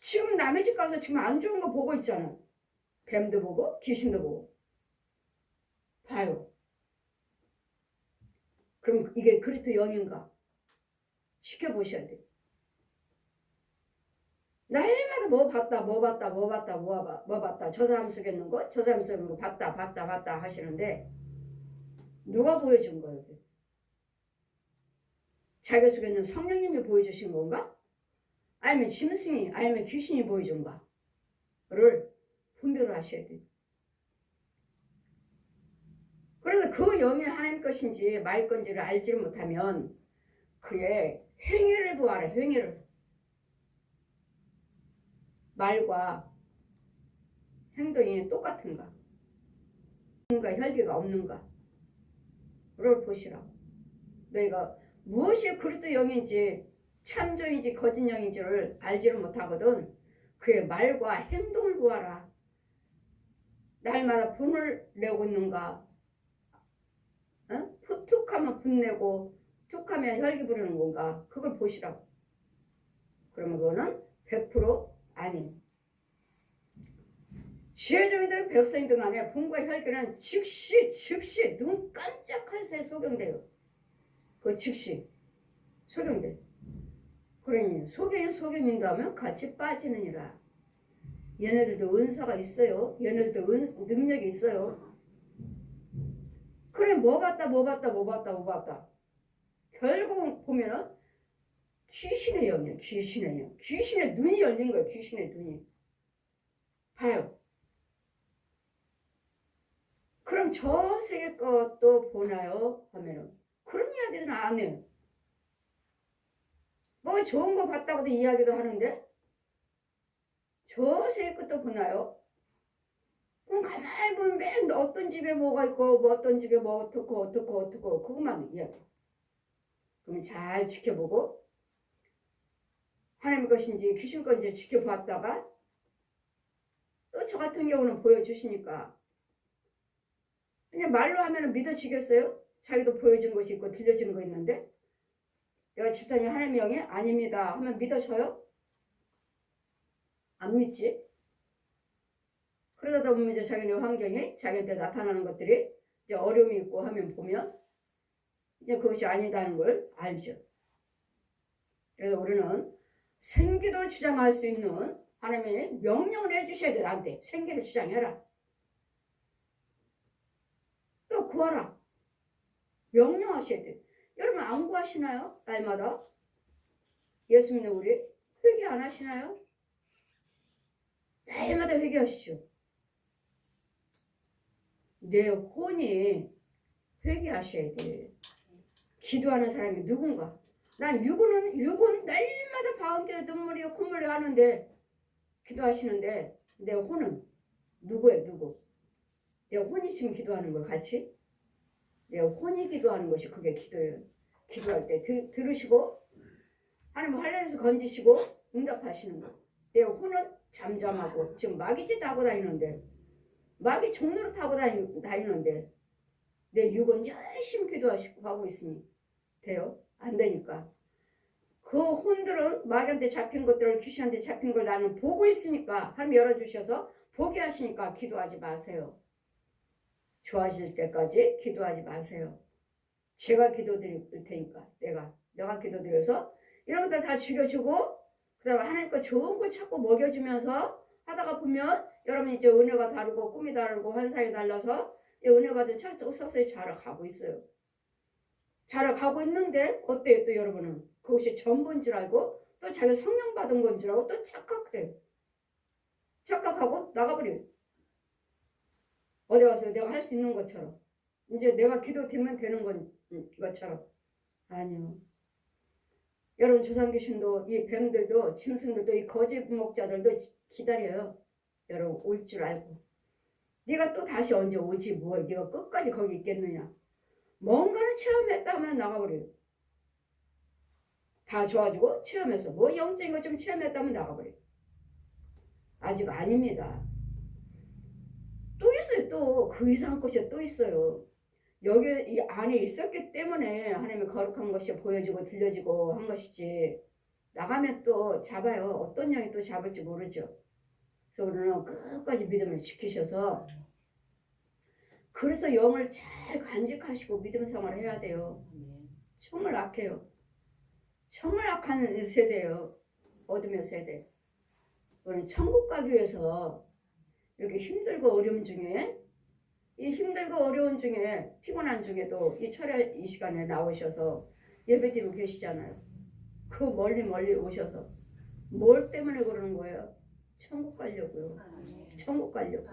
지금 남의 집 가서 지금 안 좋은 거 보고 있잖아. 뱀도 보고 귀신도 보고 봐요. 그럼 이게 그리스도 영인가? 지켜보셔야 돼. 날마다 뭐 봤다. 저 사람 속였는 거, 저 사람 속였는 거 봤다 하시는데 누가 보여준 거예요? 자기 속였는 성령님이 보여주신 건가? 아니면 짐승이 아니면 귀신이 보여준가를 분별을 하셔야 돼요. 그래서 그 영이 하나님 것인지 마의 건지를 알지를 못하면 그의 행위를 보아라. 행위를. 말과 행동이 똑같은가? 뭔가 혈기가 없는가? 를 보시라고. 너희가 무엇이 그리스도 영인지 참종인지 거짓 영인지를 알지를 못하거든 그의 말과 행동을 보아라. 날마다 분을 내고 있는가? 툭하면 분내고 툭하면 혈기 부르는 건가? 그걸 보시라고. 그러면 그거는 100% 아니에요. 지혜종이든 백성이든 간에 분과 혈기는 즉시 눈 깜짝할 새에 소경돼요. 그 즉시 소경돼. 그러니 소경인다면 같이 빠지느니라. 얘네들도 은사가 있어요. 얘네들도 능력이 있어요. 그래 뭐 봤다. 결국 보면은 귀신의 영이에요. 귀신의 영. 귀신의 눈이 열린 거예요. 귀신의 눈이. 봐요. 그럼 저 세계 것도 보나요? 하면은 그런 이야기는 안 해요. 뭐 좋은 거 봤다고도 이야기도 하는데 저 세계 것도 보나요? 그럼 가만히 보면 맨 어떤 집에 뭐가 있고 뭐 어떤 집에 뭐 어떻고 그것만 이야기. 그럼 잘 지켜보고 하나님 것인지 귀신 건지 지켜봤다가 또 저 같은 경우는 보여주시니까 그냥 말로 하면 믿어지겠어요? 자기도 보여준 것이 있고 들려진 거 있는데 내가 집사님 하나님의 영이 아닙니다 하면 믿어져요? 안 믿지? 그러다 보면 이제 자기네 환경에 자기한테 나타나는 것들이 이제 어려움이 있고 하면 보면 이제 그것이 아니다는 걸 알죠. 그래서 우리는 생기도 주장할 수 있는 하나님의 명령을 해주셔야 돼. 나한테 생기를 주장해라. 또 구하라. 명령하셔야 돼. 여러분 안 구하시나요? 날마다 예수 믿는 우리 회개 안 하시나요? 날마다 회개하시죠. 내 혼이 회개하셔야 돼. 기도하는 사람이 누군가. 난 육은 날마다 밤새 눈물이 콧물이 하는데 기도하시는데 내 혼은 누구예요? 누구? 내 혼이 지금 기도하는 거 같이? 내 혼이 기도하는 것이 그게 기도예요. 기도할 때 들으시고 하나님 환란에서 건지시고 응답하시는 거. 내 혼은 잠잠하고 지금 마귀짓 하고 다니는데 마귀 종로를 타고 다니는데 내 육은 열심히 기도하시고 하고 있으니 돼요? 안 되니까. 그 혼들은 마귀한테 잡힌 것들을 귀신한테 잡힌 걸 나는 보고 있으니까 하나님 열어주셔서 보게 하시니까 기도하지 마세요. 좋아질 때까지 기도하지 마세요. 제가 기도드릴 테니까 내가 기도드려서 이런 것들 다 죽여주고 그 다음에 하나님 거 좋은 거 찾고 먹여주면서 하다가 보면 여러분 이제 은혜가 다르고 꿈이 다르고 환상이 달라서 은혜 받은 차곡 서서히 자라가고 있어요. 자라가고 있는데 어때요? 또 여러분은 그것이 전부인 줄 알고 또 자기 성령 받은 건 줄 알고 또 착각해. 착각하고 나가버려요. 어디 가서 내가 할 수 있는 것처럼 이제 내가 기도 드리면 되는 것처럼 아니요. 여러분 조상귀신도 이 뱀들도 짐승들도 이 거짓 목자들도 기다려요. 여러분 올 줄 알고 네가 또 다시 언제 오지 뭘 네가 끝까지 거기 있겠느냐. 뭔가는 체험했다 하면 나가버려요. 다 좋아지고 체험해서 뭐 영적인 것 좀 체험했다 하면 나가버려요. 아직 아닙니다. 또 있어요. 또 그 이상 것이 또 있어요. 여기 이 안에 있었기 때문에 하나님의 거룩한 것이 보여지고 들려지고 한 것이지 나가면 또 잡아요. 어떤 영이 또 잡을지 모르죠. 그래서 우리는 끝까지 믿음을 지키셔서 그래서 영을 잘 간직하시고 믿음 생활을 해야 돼요. 정말 악해요. 정말 악한 세대예요. 어둠의 세대. 우리는 천국 가기 위해서 이렇게 힘들고 어려움 중에 이 힘들고 어려운 중에 피곤한 중에도 이 철야 이 시간에 나오셔서 예배드리고 계시잖아요. 그 멀리 오셔서 뭘 때문에 그러는 거예요? 천국 가려고요. 천국 가려고.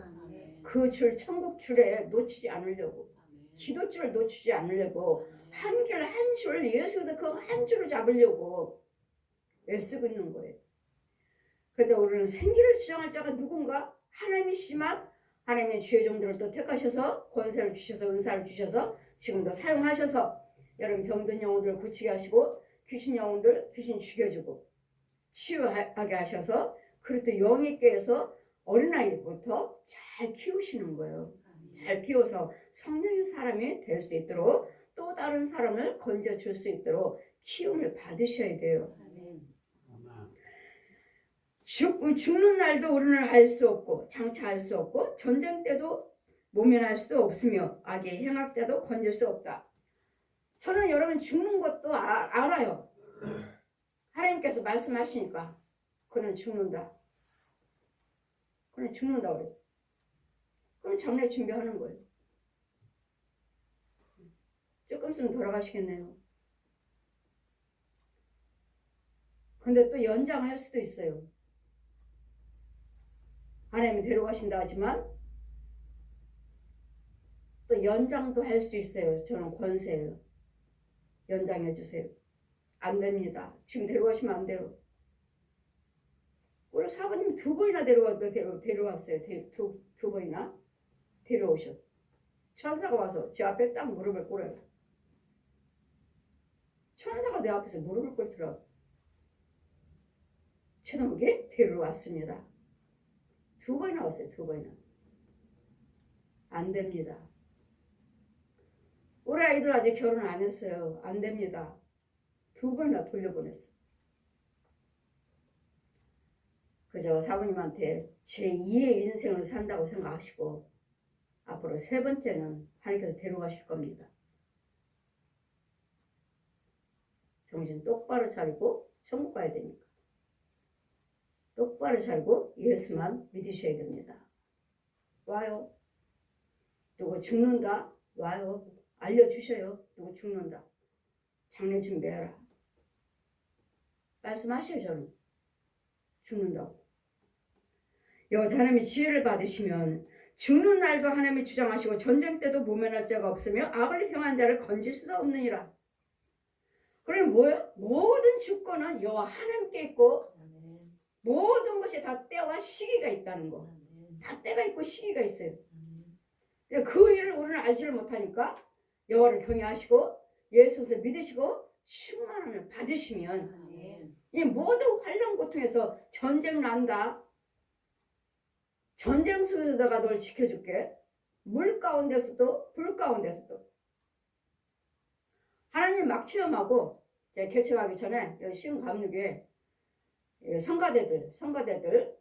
그 줄, 천국 줄에 놓치지 않으려고. 기도줄을 놓치지 않으려고. 한 길 한 줄, 예수에서 그 한 줄을 잡으려고 애쓰고 있는 거예요. 그런데 우리는 생기를 주장할 자가 누군가? 하나님이시지만 하나님의 주의 종들을 또 택하셔서 권세를 주셔서 은사를 주셔서 지금도 사용하셔서 여러분 병든 영혼들을 고치게 하시고 귀신 영혼들 귀신 죽여주고 치유하게 하셔서 그리고 또 영있게 해서 어린아이부터 잘 키우시는 거예요. 잘 키워서 성령의 사람이 될 수 있도록 또 다른 사람을 건져줄 수 있도록 키움을 받으셔야 돼요. 죽는 날도 우리는 알 수 없고 장차 알 수 없고 전쟁 때도 모면할 수도 없으며 악의 행악자도 건질 수 없다. 저는 여러분 죽는 것도 알아요. 하나님께서 말씀하시니까 그는 죽는다. 그는 죽는다 그래요. 그럼 장례 준비하는 거예요. 조금 있으면 돌아가시겠네요. 근데 또 연장할 수도 있어요. 하나님이 데려가신다 하지만 또 연장도 할 수 있어요. 저는 권세예요. 연장해 주세요. 안 됩니다. 지금 데려가시면 안 돼요. 우리 사부님 2번이나 데려왔어요. 두 번이나 데려오셨. 천사가 와서 제 앞에 딱 무릎을 꿇어요. 천사가 내 앞에서 무릎을 꿇더라고요. 쳐다보게 데려왔습니다. 2번이나 왔어요. 2번이나. 안 됩니다. 우리 아이들 아직 결혼 안 했어요. 안 됩니다. 2번이나 돌려보냈어요. 그저 사부님한테 제2의 인생을 산다고 생각하시고 앞으로 3번째는 하나님께서 데려가실 겁니다. 정신 똑바로 차리고 천국 가야 되니까. 똑바로 살고 예수만 믿으셔야 됩니다. 와요. 누구 죽는다? 와요. 알려주셔요. 누구 죽는다. 장례 준비해라. 말씀하셔요. 저는. 죽는다고. 여호와 하나님의 지혜를 받으시면 죽는 날도 하나님이 주장하시고 전쟁 때도 모면할 자가 없으며 악을 행한 자를 건질 수도 없느니라. 그럼 뭐예요? 모든 주권은 여호와 하나님께 있고 모든 것이 다 때와 시기가 있다는 거. 다 때가 있고 시기가 있어요. 그 일을 우리는 알지를 못하니까 여호와를 경외하시고 예수를 믿으시고 충만함을 받으시면 이 모든 환난 고통에서 전쟁 난다. 전쟁 속에서다가 널 지켜줄게. 물 가운데서도 불 가운데서도. 하나님 막 체험하고 제가 개척하기 전에 여기 시흥 감리교회 성가대들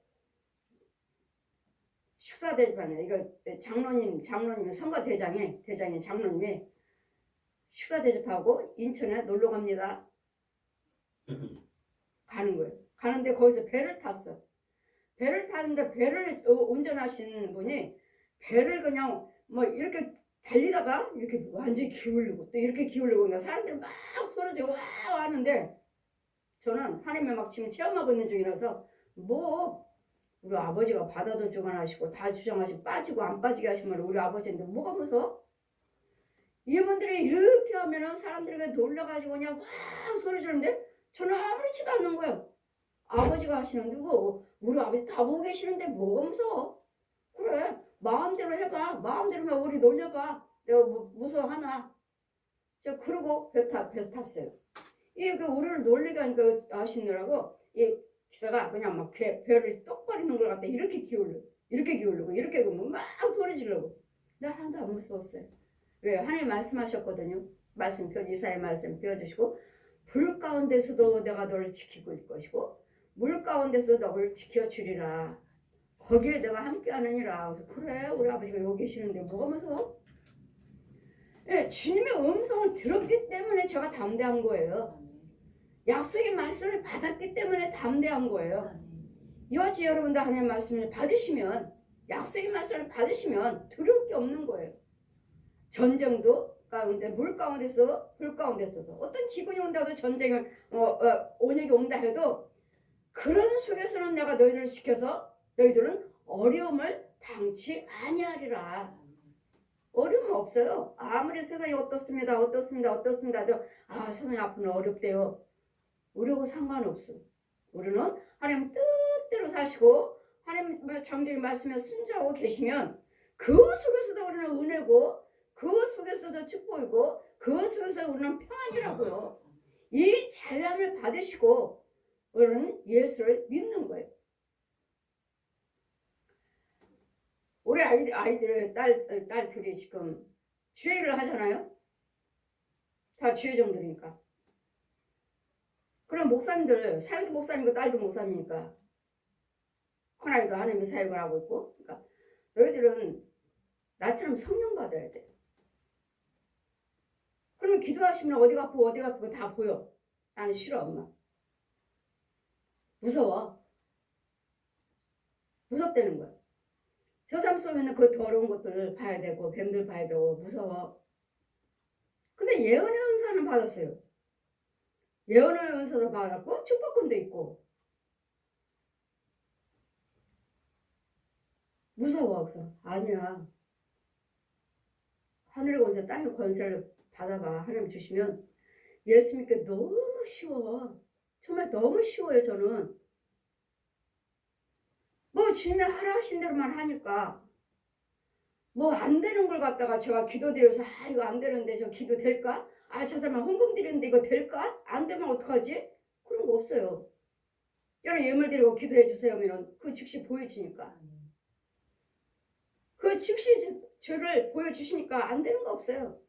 식사 대접하는 이거 장로님 성가대장이 장로님이 식사 대접하고 인천에 놀러 갑니다. 가는 거예요. 가는데 거기서 배를 탔어. 배를 타는데 배를 운전하시는 분이 배를 그냥 뭐 이렇게 달리다가 이렇게 완전히 기울이고 또 이렇게 기울이고 그러니까 사람들이 막 소리지고 와 하는데 저는 하나님의 막 지금 체험하고 있는 중이라서 뭐 우리 아버지가 바다도 주관하시고 다 주장하시고 빠지고 안 빠지게 하시면 우리 아버지인데 뭐가 무서워? 이분들이 이렇게 하면은 사람들이 놀라가지고 그냥 막 소리 지르는데 저는 아무렇지도 않는 거예요. 아버지가 하시는데 뭐 우리 아버지 다 보고 계시는데 뭐가 무서워? 그래 마음대로 해봐. 마음대로만 우리 놀려봐. 내가 뭐 무서워하나? 저 그러고 배 탔어요. 이게 우리를 놀리게 하니까 하시느라고 이 기사가 그냥 막 배를 똑바로 있는 걸 갖다 이렇게 기울이고 이렇게 막 소리 지르고 나 하나도 안 무서웠어요. 왜? 하나님 말씀하셨거든요. 이사야 말씀 펴주시고 불 가운데서도 내가 너를 지키고 있을 것이고 물 가운데서도 너를 지켜주리라. 거기에 내가 함께하느니라. 그래서 그래 우리 아버지가 여기 계시는데 뭐가 무서워? 네, 주님의 음성을 들었기 때문에 제가 담대한 거예요. 약속의 말씀을 받았기 때문에 담대한 거예요. 이와 같이 여러분들 하나님의 말씀을 받으시면 약속의 말씀을 받으시면 두려울 게 없는 거예요. 전쟁도 가운데 물 가운데서 불 가운데서도 어떤 기근이 온다 해도 전쟁을 온역이 온다 해도 그런 속에서는 내가 너희들을 지켜서 너희들은 어려움을 당치 아니하리라. 어려움 없어요. 아무리 세상이 어떻습니다. 해도 세상이 앞으로 어렵대요. 우리하고 상관없어. 우리는 하나님 뜻대로 사시고 하나님 장중의 말씀에 순종하고 계시면 그 속에서도 우리는 은혜고 그 속에서도 축복이고 그 속에서 우리는 평안이라고요. 이 자유함을 받으시고 우리는 예수를 믿는 거예요. 우리 아이들의 딸 둘이 지금 주일을 하잖아요. 다 주의종들이니까. 그럼 목사님들, 사위도 목사님이고 딸도 목사님이니까 큰아이도 하나님의 사역을 하고 있고, 그러니까 너희들은 나처럼 성령 받아야 돼. 그러면 기도하시면 어디가 아프고 다 보여. 나는 싫어, 엄마. 무서워. 무섭다는 거야. 저 삶 속에는 그 더러운 것들을 봐야 되고 뱀들 봐야 되고 무서워. 근데 예언의 은사는 받았어요. 예언의 은사도 받았고 축복금도 있고. 무서워. 그래서 아니야. 하늘의 권세 땅의 권세를 받아봐. 하나님 주시면 예수 믿기 너무 쉬워. 정말 너무 쉬워요. 저는 뭐 주님이 하라 하신 대로만 하니까 뭐 안 되는 걸 갖다가 제가 기도드려서 이거 안 되는데 저 기도 될까? 저 사람 헌금 드리는데 이거 될까? 안 되면 어떡하지? 그런 거 없어요. 여러분 예물 드리고 기도해 주세요 하면 그 즉시 보여주니까 그 즉시 저를 보여주시니까 안 되는 거 없어요.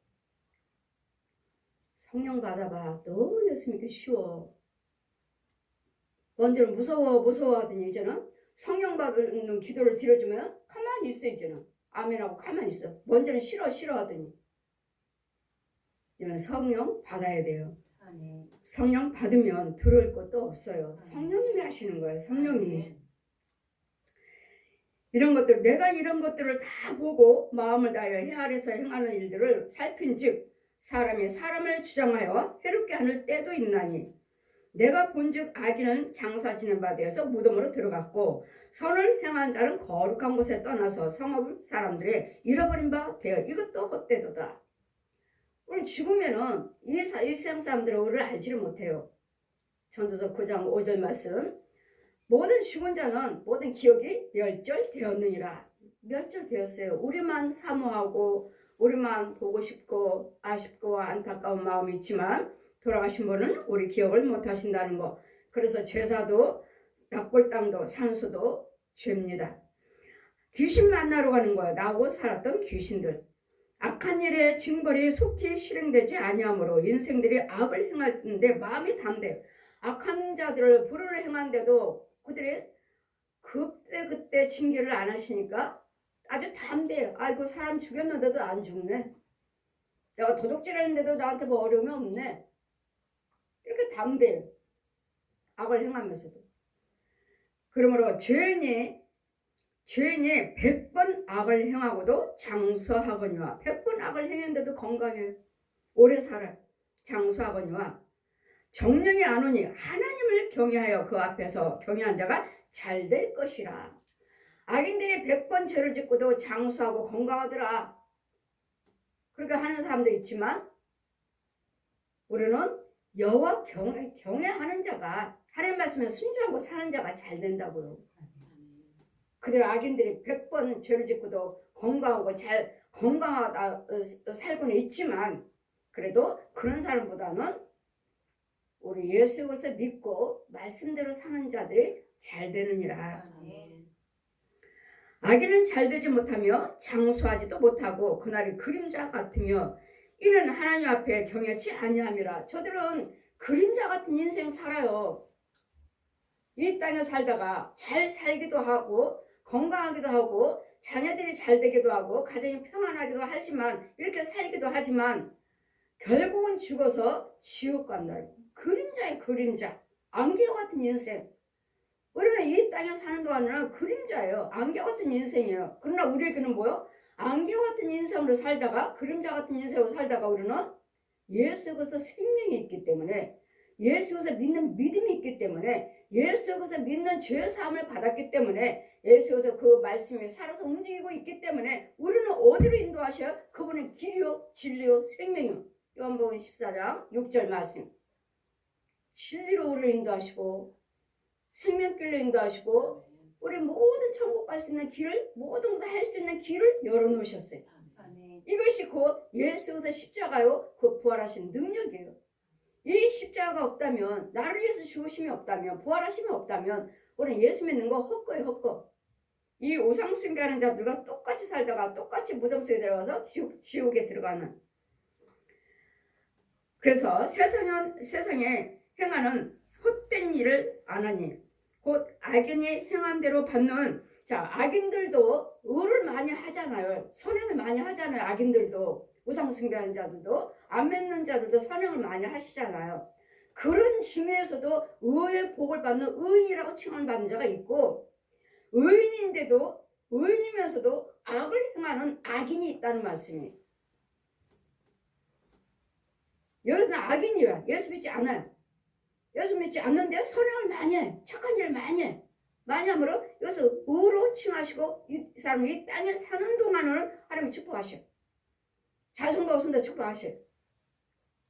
성령 받아봐. 너무 예수 믿기 쉬워. 먼저는 무서워 하더니 이제는 성령 받는 기도를 드려주면 가만히 있어. 이제는 아멘하고 가만히 있어. 먼저는 싫어 하더니 이제는 성령 받아야 돼요. 성령 받으면 들어올 것도 없어요. 성령님이 하시는 거예요. 성령님이. 이런 것들, 내가 이런 것들을 다 보고 마음을 다하여 헤아려서 행하는 일들을 살핀즉 사람이 사람을 주장하여 해롭게 하는 때도 있나니 내가 본즉 악인은 장사지는 바 되어서 무덤으로 들어갔고 선을 행한 자는 거룩한 곳에 떠나서 성읍 사람들이 잃어버린 바 되어 이것도 헛되도다. 우리 죽으면은 이 세상 사람들은 우리를 알지를 못해요. 전도서 9장 5절 말씀. 모든 죽은 자는 모든 기억이 멸절되었느니라. 멸절되었어요. 우리만 사모하고 우리만 보고 싶고 아쉽고 안타까운 마음이 있지만 돌아가신 분은 우리 기억을 못하신다는 거. 그래서 제사도 약골땅도 산수도 죄입니다. 귀신 만나러 가는 거야. 나하고 살았던 귀신들. 악한 일의 징벌이 속히 실행되지 아니하므로 인생들이 악을 행하는데 마음이 담대요. 악한 자들을 불의를 행하는데도 그들이 그때 징계를 안 하시니까 아주 담대해요. 아이고 사람 죽였는데도 안 죽네. 내가 도둑질했는데도 나한테 뭐 어려움이 없네. 이렇게 담대해요. 악을 행하면서도. 그러므로 죄인이 100번 악을 행하고도 장수하거니와 100번 악을 행했는데도 건강해 오래 살아 장수하거니와 정령이 안 오니 하나님을 경외하여 그 앞에서 경외한 자가 잘 될 것이라. 악인들이 100번 죄를 짓고도 장수하고 건강하더라. 그렇게 하는 사람도 있지만 우리는 여호와 경외하는 자가 하나님 말씀에 순종하고 사는 자가 잘 된다고요. 그들 악인들이 100번 죄를 짓고도 건강하고 잘 건강하다 살고는 있지만 그래도 그런 사람보다는 우리 예수 그리스도를 믿고 말씀대로 사는 자들이 잘 되느니라. 악인은 잘 되지 못하며 장수하지도 못하고 그날이 그림자 같으며 이는 하나님 앞에 경외치 아니함이라. 저들은 그림자 같은 인생 살아요. 이 땅에 살다가 잘 살기도 하고 건강하기도 하고 자녀들이 잘 되기도 하고 가정이 평안하기도 하지만 이렇게 살기도 하지만 결국은 죽어서 지옥 간다. 그림자의 그림자. 안개 같은 인생. 우리는 이 땅에 사는 동안은 그림자예요. 안개 같은 인생이에요. 그러나 우리에게는 뭐요? 안개 같은 인생으로 살다가 그림자 같은 인생으로 살다가 우리는 예수 그리스도 생명이 있기 때문에 예수에서 믿는 믿음이 있기 때문에, 예수에서 믿는 죄 사함을 받았기 때문에, 예수에서 그 말씀에 살아서 움직이고 있기 때문에 우리는 어디로 인도하셔요? 그분은 길이요 진리요 생명이요. 요한복음 14장 6절 말씀. 진리로 우리를 인도하시고 생명길로 인도하시고 우리 모든 천국 갈 수 있는 길을, 모든 것을 할 수 있는 길을 열어놓으셨어요. 이것이 곧 예수에서 십자가요 그 부활하신 능력이에요. 이 십자가가 없다면, 나를 위해서 죽으심이 없다면, 부활하심이 없다면 우리는 예수 믿는 거 헛거예요. 헛거. 이 우상 숭배하는 자들과 똑같이 살다가 똑같이 무덤 속에 들어가서 지옥에 들어가는. 그래서 세상에 행하는 헛된 일을 안 하니 곧 악인이 행한 대로 받는. 자, 악인들도 의를 많이 하잖아요. 선행을 많이 하잖아요. 악인들도, 우상 숭배하는 자들도, 안 믿는 자들도 선행을 많이 하시잖아요. 그런 중에서도 의의 복을 받는 의인이라고 칭을 받는 자가 있고, 의인인데도, 의인이면서도 악을 행하는 악인이 있다는 말씀이에요. 여기서는 악인이 왜? 예수 믿지 않아요. 예수 믿지 않는데 선행을 많이 해. 착한 일을 많이 해. 많이 함으로 여기서 의로 칭하시고 이 사람이 이 땅에 사는 동안을 하나님이 축복하셔. 자손과 후손도 축복하셔.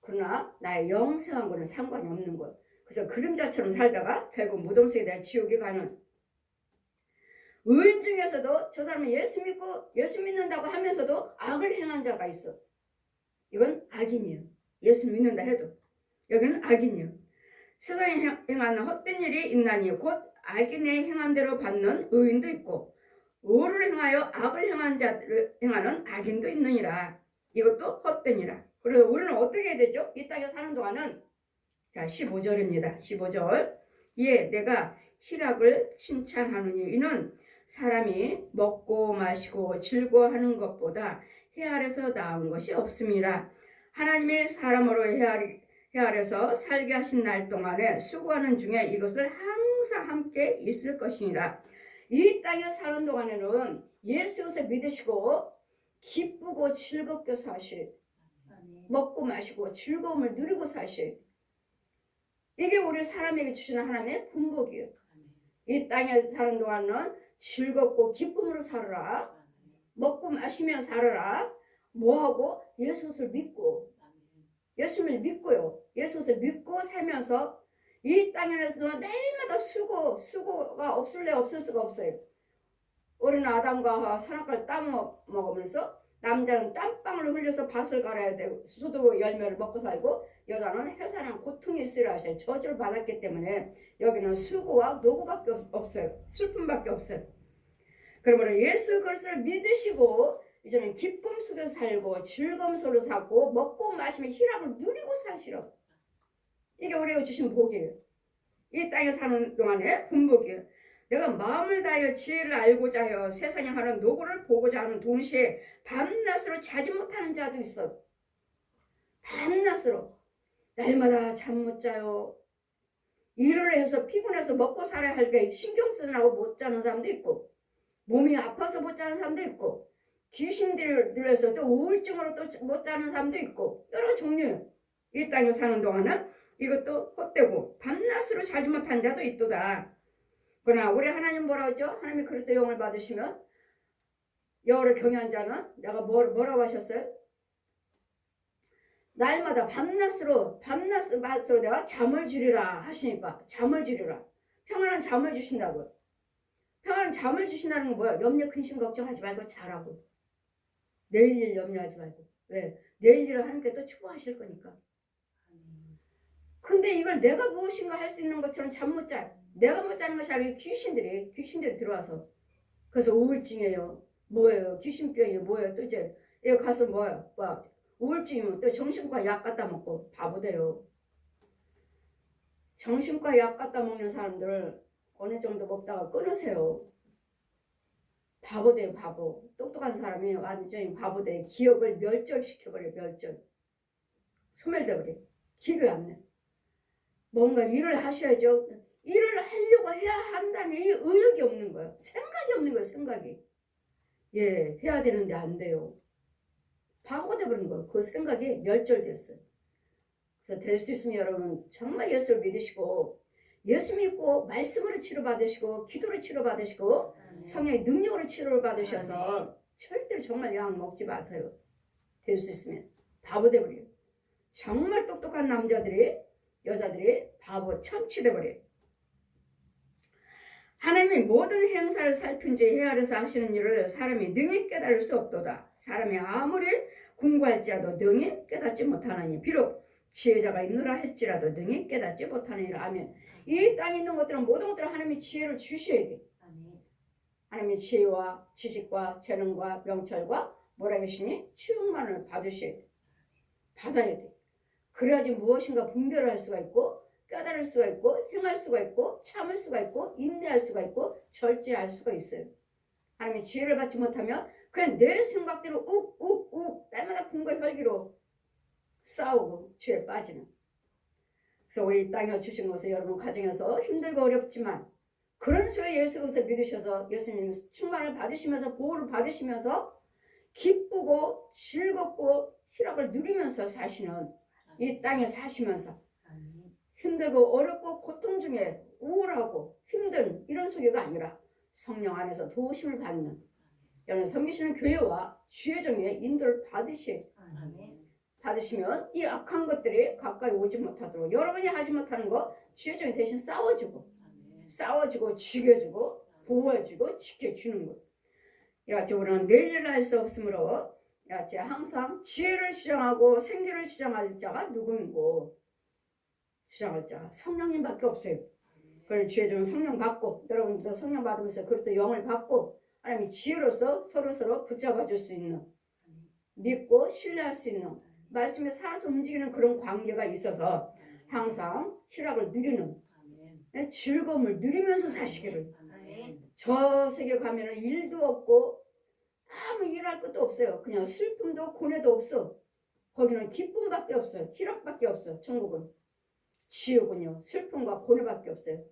그러나 나의 영생한 거는 상관이 없는 것. 그래서 그림자처럼 살다가 결국 무덤 속에 내가 지옥에 가는. 의인 중에서도 저 사람은 예수 믿는다고 하면서도 악을 행한 자가 있어. 이건 악인이에요. 예수 믿는다 해도. 여기는 악인이에요. 세상에 행하는 헛된 일이 있나니 곧 악인의 행한 대로 받는 의인도 있고, 의를 행하여 악을 행한 자들을 행하는 악인도 있느니라. 이것도 헛되니라. 그래서 우리는 어떻게 해야 되죠? 이 땅에 사는 동안은, 자 15절입니다. 15절. 예, 내가 희락을 칭찬하느니 이는 사람이 먹고 마시고 즐거워하는 것보다 헤아려서 나은 것이 없음이라. 하나님의 사람으로 헤아려서 살게 하신 날 동안에 수고하는 중에 이것을 항상 함께 있을 것이니라. 이 땅에 사는 동안에는 예수를 믿으시고 기쁘고 즐겁게 사실, 먹고 마시고 즐거움을 누리고 사실. 이게 우리 사람에게 주시는 하나님의 분복이에요. 이 땅에 사는 동안은 즐겁고 기쁨으로 살아라. 먹고 마시며 살아라. 뭐하고? 예수를 믿고, 예수를 믿고요. 예수를 믿고 살면서 이 땅에서는 날마다 수고가 없을래 없을 수가 없어요. 우리는 아담과 선악과를 따먹으면서 남자는 땀방울을 흘려서 밭을 갈아야 되고 수도 열매를 먹고 살고, 여자는 회사랑 고통이 있으려 하셔요. 저주를 받았기 때문에 여기는 수고와 노고밖에 없어요. 슬픔밖에 없어요. 그러므로 예수 그리스도를 믿으시고 이제는 기쁨 속에서 살고 즐거움 속에서 살고 먹고 마시며 희락을 누리고 사시라. 이게 우리가 주신 복이에요. 이 땅에 사는 동안에 분복이에요. 내가 마음을 다하여 지혜를 알고자 하여 세상에 하는 노고를 보고자 하는 동시에 밤낮으로 자지 못하는 자도 있어. 밤낮으로 날마다 잠 못 자요. 일을 해서 피곤해서 먹고 살아야 할 때 신경 쓰느라고 못 자는 사람도 있고, 몸이 아파서 못 자는 사람도 있고, 귀신들에서 또 우울증으로 또 못 자는 사람도 있고, 여러 종류예요. 이 땅에 사는 동안은 이것도 헛되고 밤낮으로 자지 못한 자도 있도다. 그러나 우리 하나님 뭐라고 하죠? 하나님이 그리스도 영을 받으시면 여호와를 경외한 자는, 내가 뭐라고 하셨어요? 날마다 밤낮으로 내가 잠을 주리라 하시니까, 잠을 주리라. 평안한 잠을 주신다고요. 평안한 잠을 주신다는 건 뭐야? 염려 근심 걱정하지 말고 자라고. 내일 일 염려하지 말고. 왜? 내일 일을 하나님께 또 축복하실 거니까. 근데 이걸 내가 무엇인가 할 수 있는 것처럼 잠 못 자. 내가 못 자는 것이 아니라 귀신들이 들어와서. 그래서 우울증이에요. 뭐예요? 귀신병이에요. 뭐예요? 또 이제 여기 가서 뭐예요? 우울증이면 또 정신과 약 갖다 먹고 바보 돼요. 정신과 약 갖다 먹는 사람들을 어느 정도 먹다가 끊으세요. 바보 돼요. 바보. 똑똑한 사람이 완전히 바보 돼. 기억을 멸절시켜버려. 멸절. 소멸돼버려. 기억이 안 나. 뭔가 일을 하셔야죠. 일을 하려고 해야 한다는 이 의욕이 없는 거예요. 생각이 없는 거예요. 생각이. 예, 해야 되는데 안 돼요. 바보가 돼버린 거예요. 그 생각이 멸절됐어요. 그래서 될 수 있으면 여러분 정말 예수를 믿으시고 예수 믿고 말씀으로 치료받으시고 기도로 치료받으시고 성령의 능력으로 치료를 받으셔서 절대로 정말 약 먹지 마세요. 될 수 있으면 바보 돼버려요. 정말 똑똑한 남자들이 여자들이 바보 천치 돼버려요. 하나님이 모든 행사를 살핀 지 헤아려서 하시는 일을 사람이 능히 깨달을 수 없도다. 사람이 아무리 공부할지라도 능히 깨닫지 못하느니 비록 지혜자가 있노라 할지라도 능히 깨닫지 못하느니라. 아멘. 이 땅에 있는 것들은 모든 것들은 하나님이 지혜를 주셔야 돼. 하나님의 지혜와 지식과 재능과 명철과 뭐라 계시니 충만을 받으셔야 돼. 받아야 돼. 그래야지 무엇인가 분별을 할 수가 있고 깨달을 수가 있고 행할 수가 있고 참을 수가 있고 인내할 수가 있고 절제할 수가 있어요. 하나님의 지혜를 받지 못하면 그냥 내 생각대로 욱욱욱 날마다 분과 혈기로 싸우고 죄에 빠지는. 그래서 우리 땅에 주신 것을 여러분 가정에서 힘들고 어렵지만 그런 수의 예수 그리스도를 믿으셔서 예수님 충만을 받으시면서 보호를 받으시면서 기쁘고 즐겁고 희락을 누리면서 사시는 이 땅에 사시면서 힘들고 어렵고 고통 중에 우울하고 힘든 이런 속에가 아니라 성령 안에서 도우심을 받는 여러분 섬기시는 교회와 주의정의 인도를 받으시면 이 악한 것들이 가까이 오지 못하도록 여러분이 하지 못하는 거 주의정이 대신 싸워주고 죽여주고 보호해주고 지켜주는 것. 야채 우리는 내 일을 할 수 없으므로 야채 항상 지혜를 주장하고 생기를 주장할 자가 누구인고 주장할 자가 성령님밖에 없어요. 그래 주의 좀 성령 받고 여러분들도 성령 받으면서 그것도 영을 받고 하나님이 지혜로서 서로 붙잡아 줄 수 있는 믿고 신뢰할 수 있는 말씀에 살아서 움직이는 그런 관계가 있어서 항상 희락을 누리는 즐거움을 누리면서 사시기를. 저 세계 가면은 일도 없고 아무 일할 것도 없어요. 그냥 슬픔도 고뇌도 없어. 거기는 기쁨밖에 없어요. 희락밖에 없어. 천국은 지옥은요 슬픔과 고뇌밖에 없어요.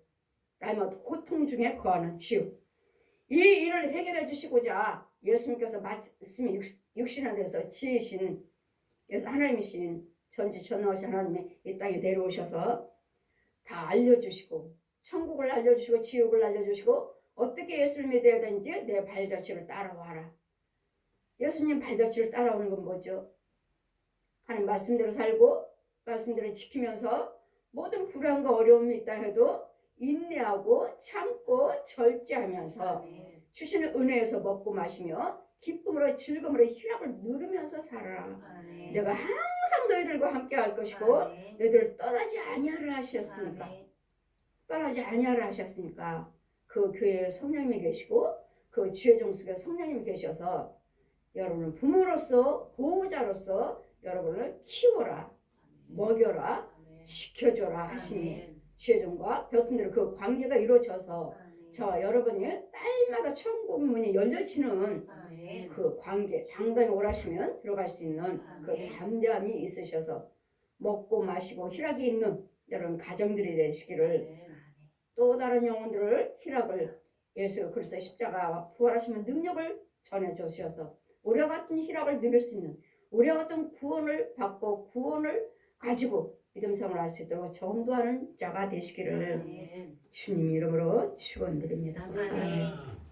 날마다 고통 중에 거하는 지옥. 이 일을 해결해 주시고자 예수님께서 말씀이 육신화돼서 지으신 하나님이신 전지전능하신 하나님이 이 땅에 내려오셔서 다 알려주시고 천국을 알려주시고 지옥을 알려주시고 어떻게 예수를 믿어야 되는지 내 발자취를 따라와라. 예수님 발자취를 따라오는 건 뭐죠? 하나님 말씀대로 살고 말씀대로 지키면서 모든 불안과 어려움이 있다 해도 인내하고 참고 절제하면서 주시는 은혜에서 먹고 마시며 기쁨으로 즐거움으로 희락을 누리면서 살아라. 내가 항상 너희들과 함께 할 것이고 너희들을 떠나지 아니하라 하셨으니까 떠나지 아니하라 하셨으니까 그 교회에 성령님이 계시고 그 주의 종속에 성령님이 계셔서 여러분은 부모로서 보호자로서 여러분을 키워라 먹여라 지켜줘라 하시니 주의 종과 백성들의 그 관계가 이루어져서 저와 여러분이 날마다 천국 문이 열려지는 그 관계 당당히 오라시면 들어갈 수 있는 그 담대함이 있으셔서 먹고 마시고 희락이 있는 여러분 가정들이 되시기를 또 다른 영혼들을 희락을 예수 그리스도 십자가 부활하시면 능력을 전해주셔서 우리와 같은 희락을 누릴 수 있는 우리와 같은 구원을 받고 구원을 가지고 믿음 생활을 할 수 있도록 전도하는 자가 되시기를 주님 이름으로 축원드립니다. 아멘.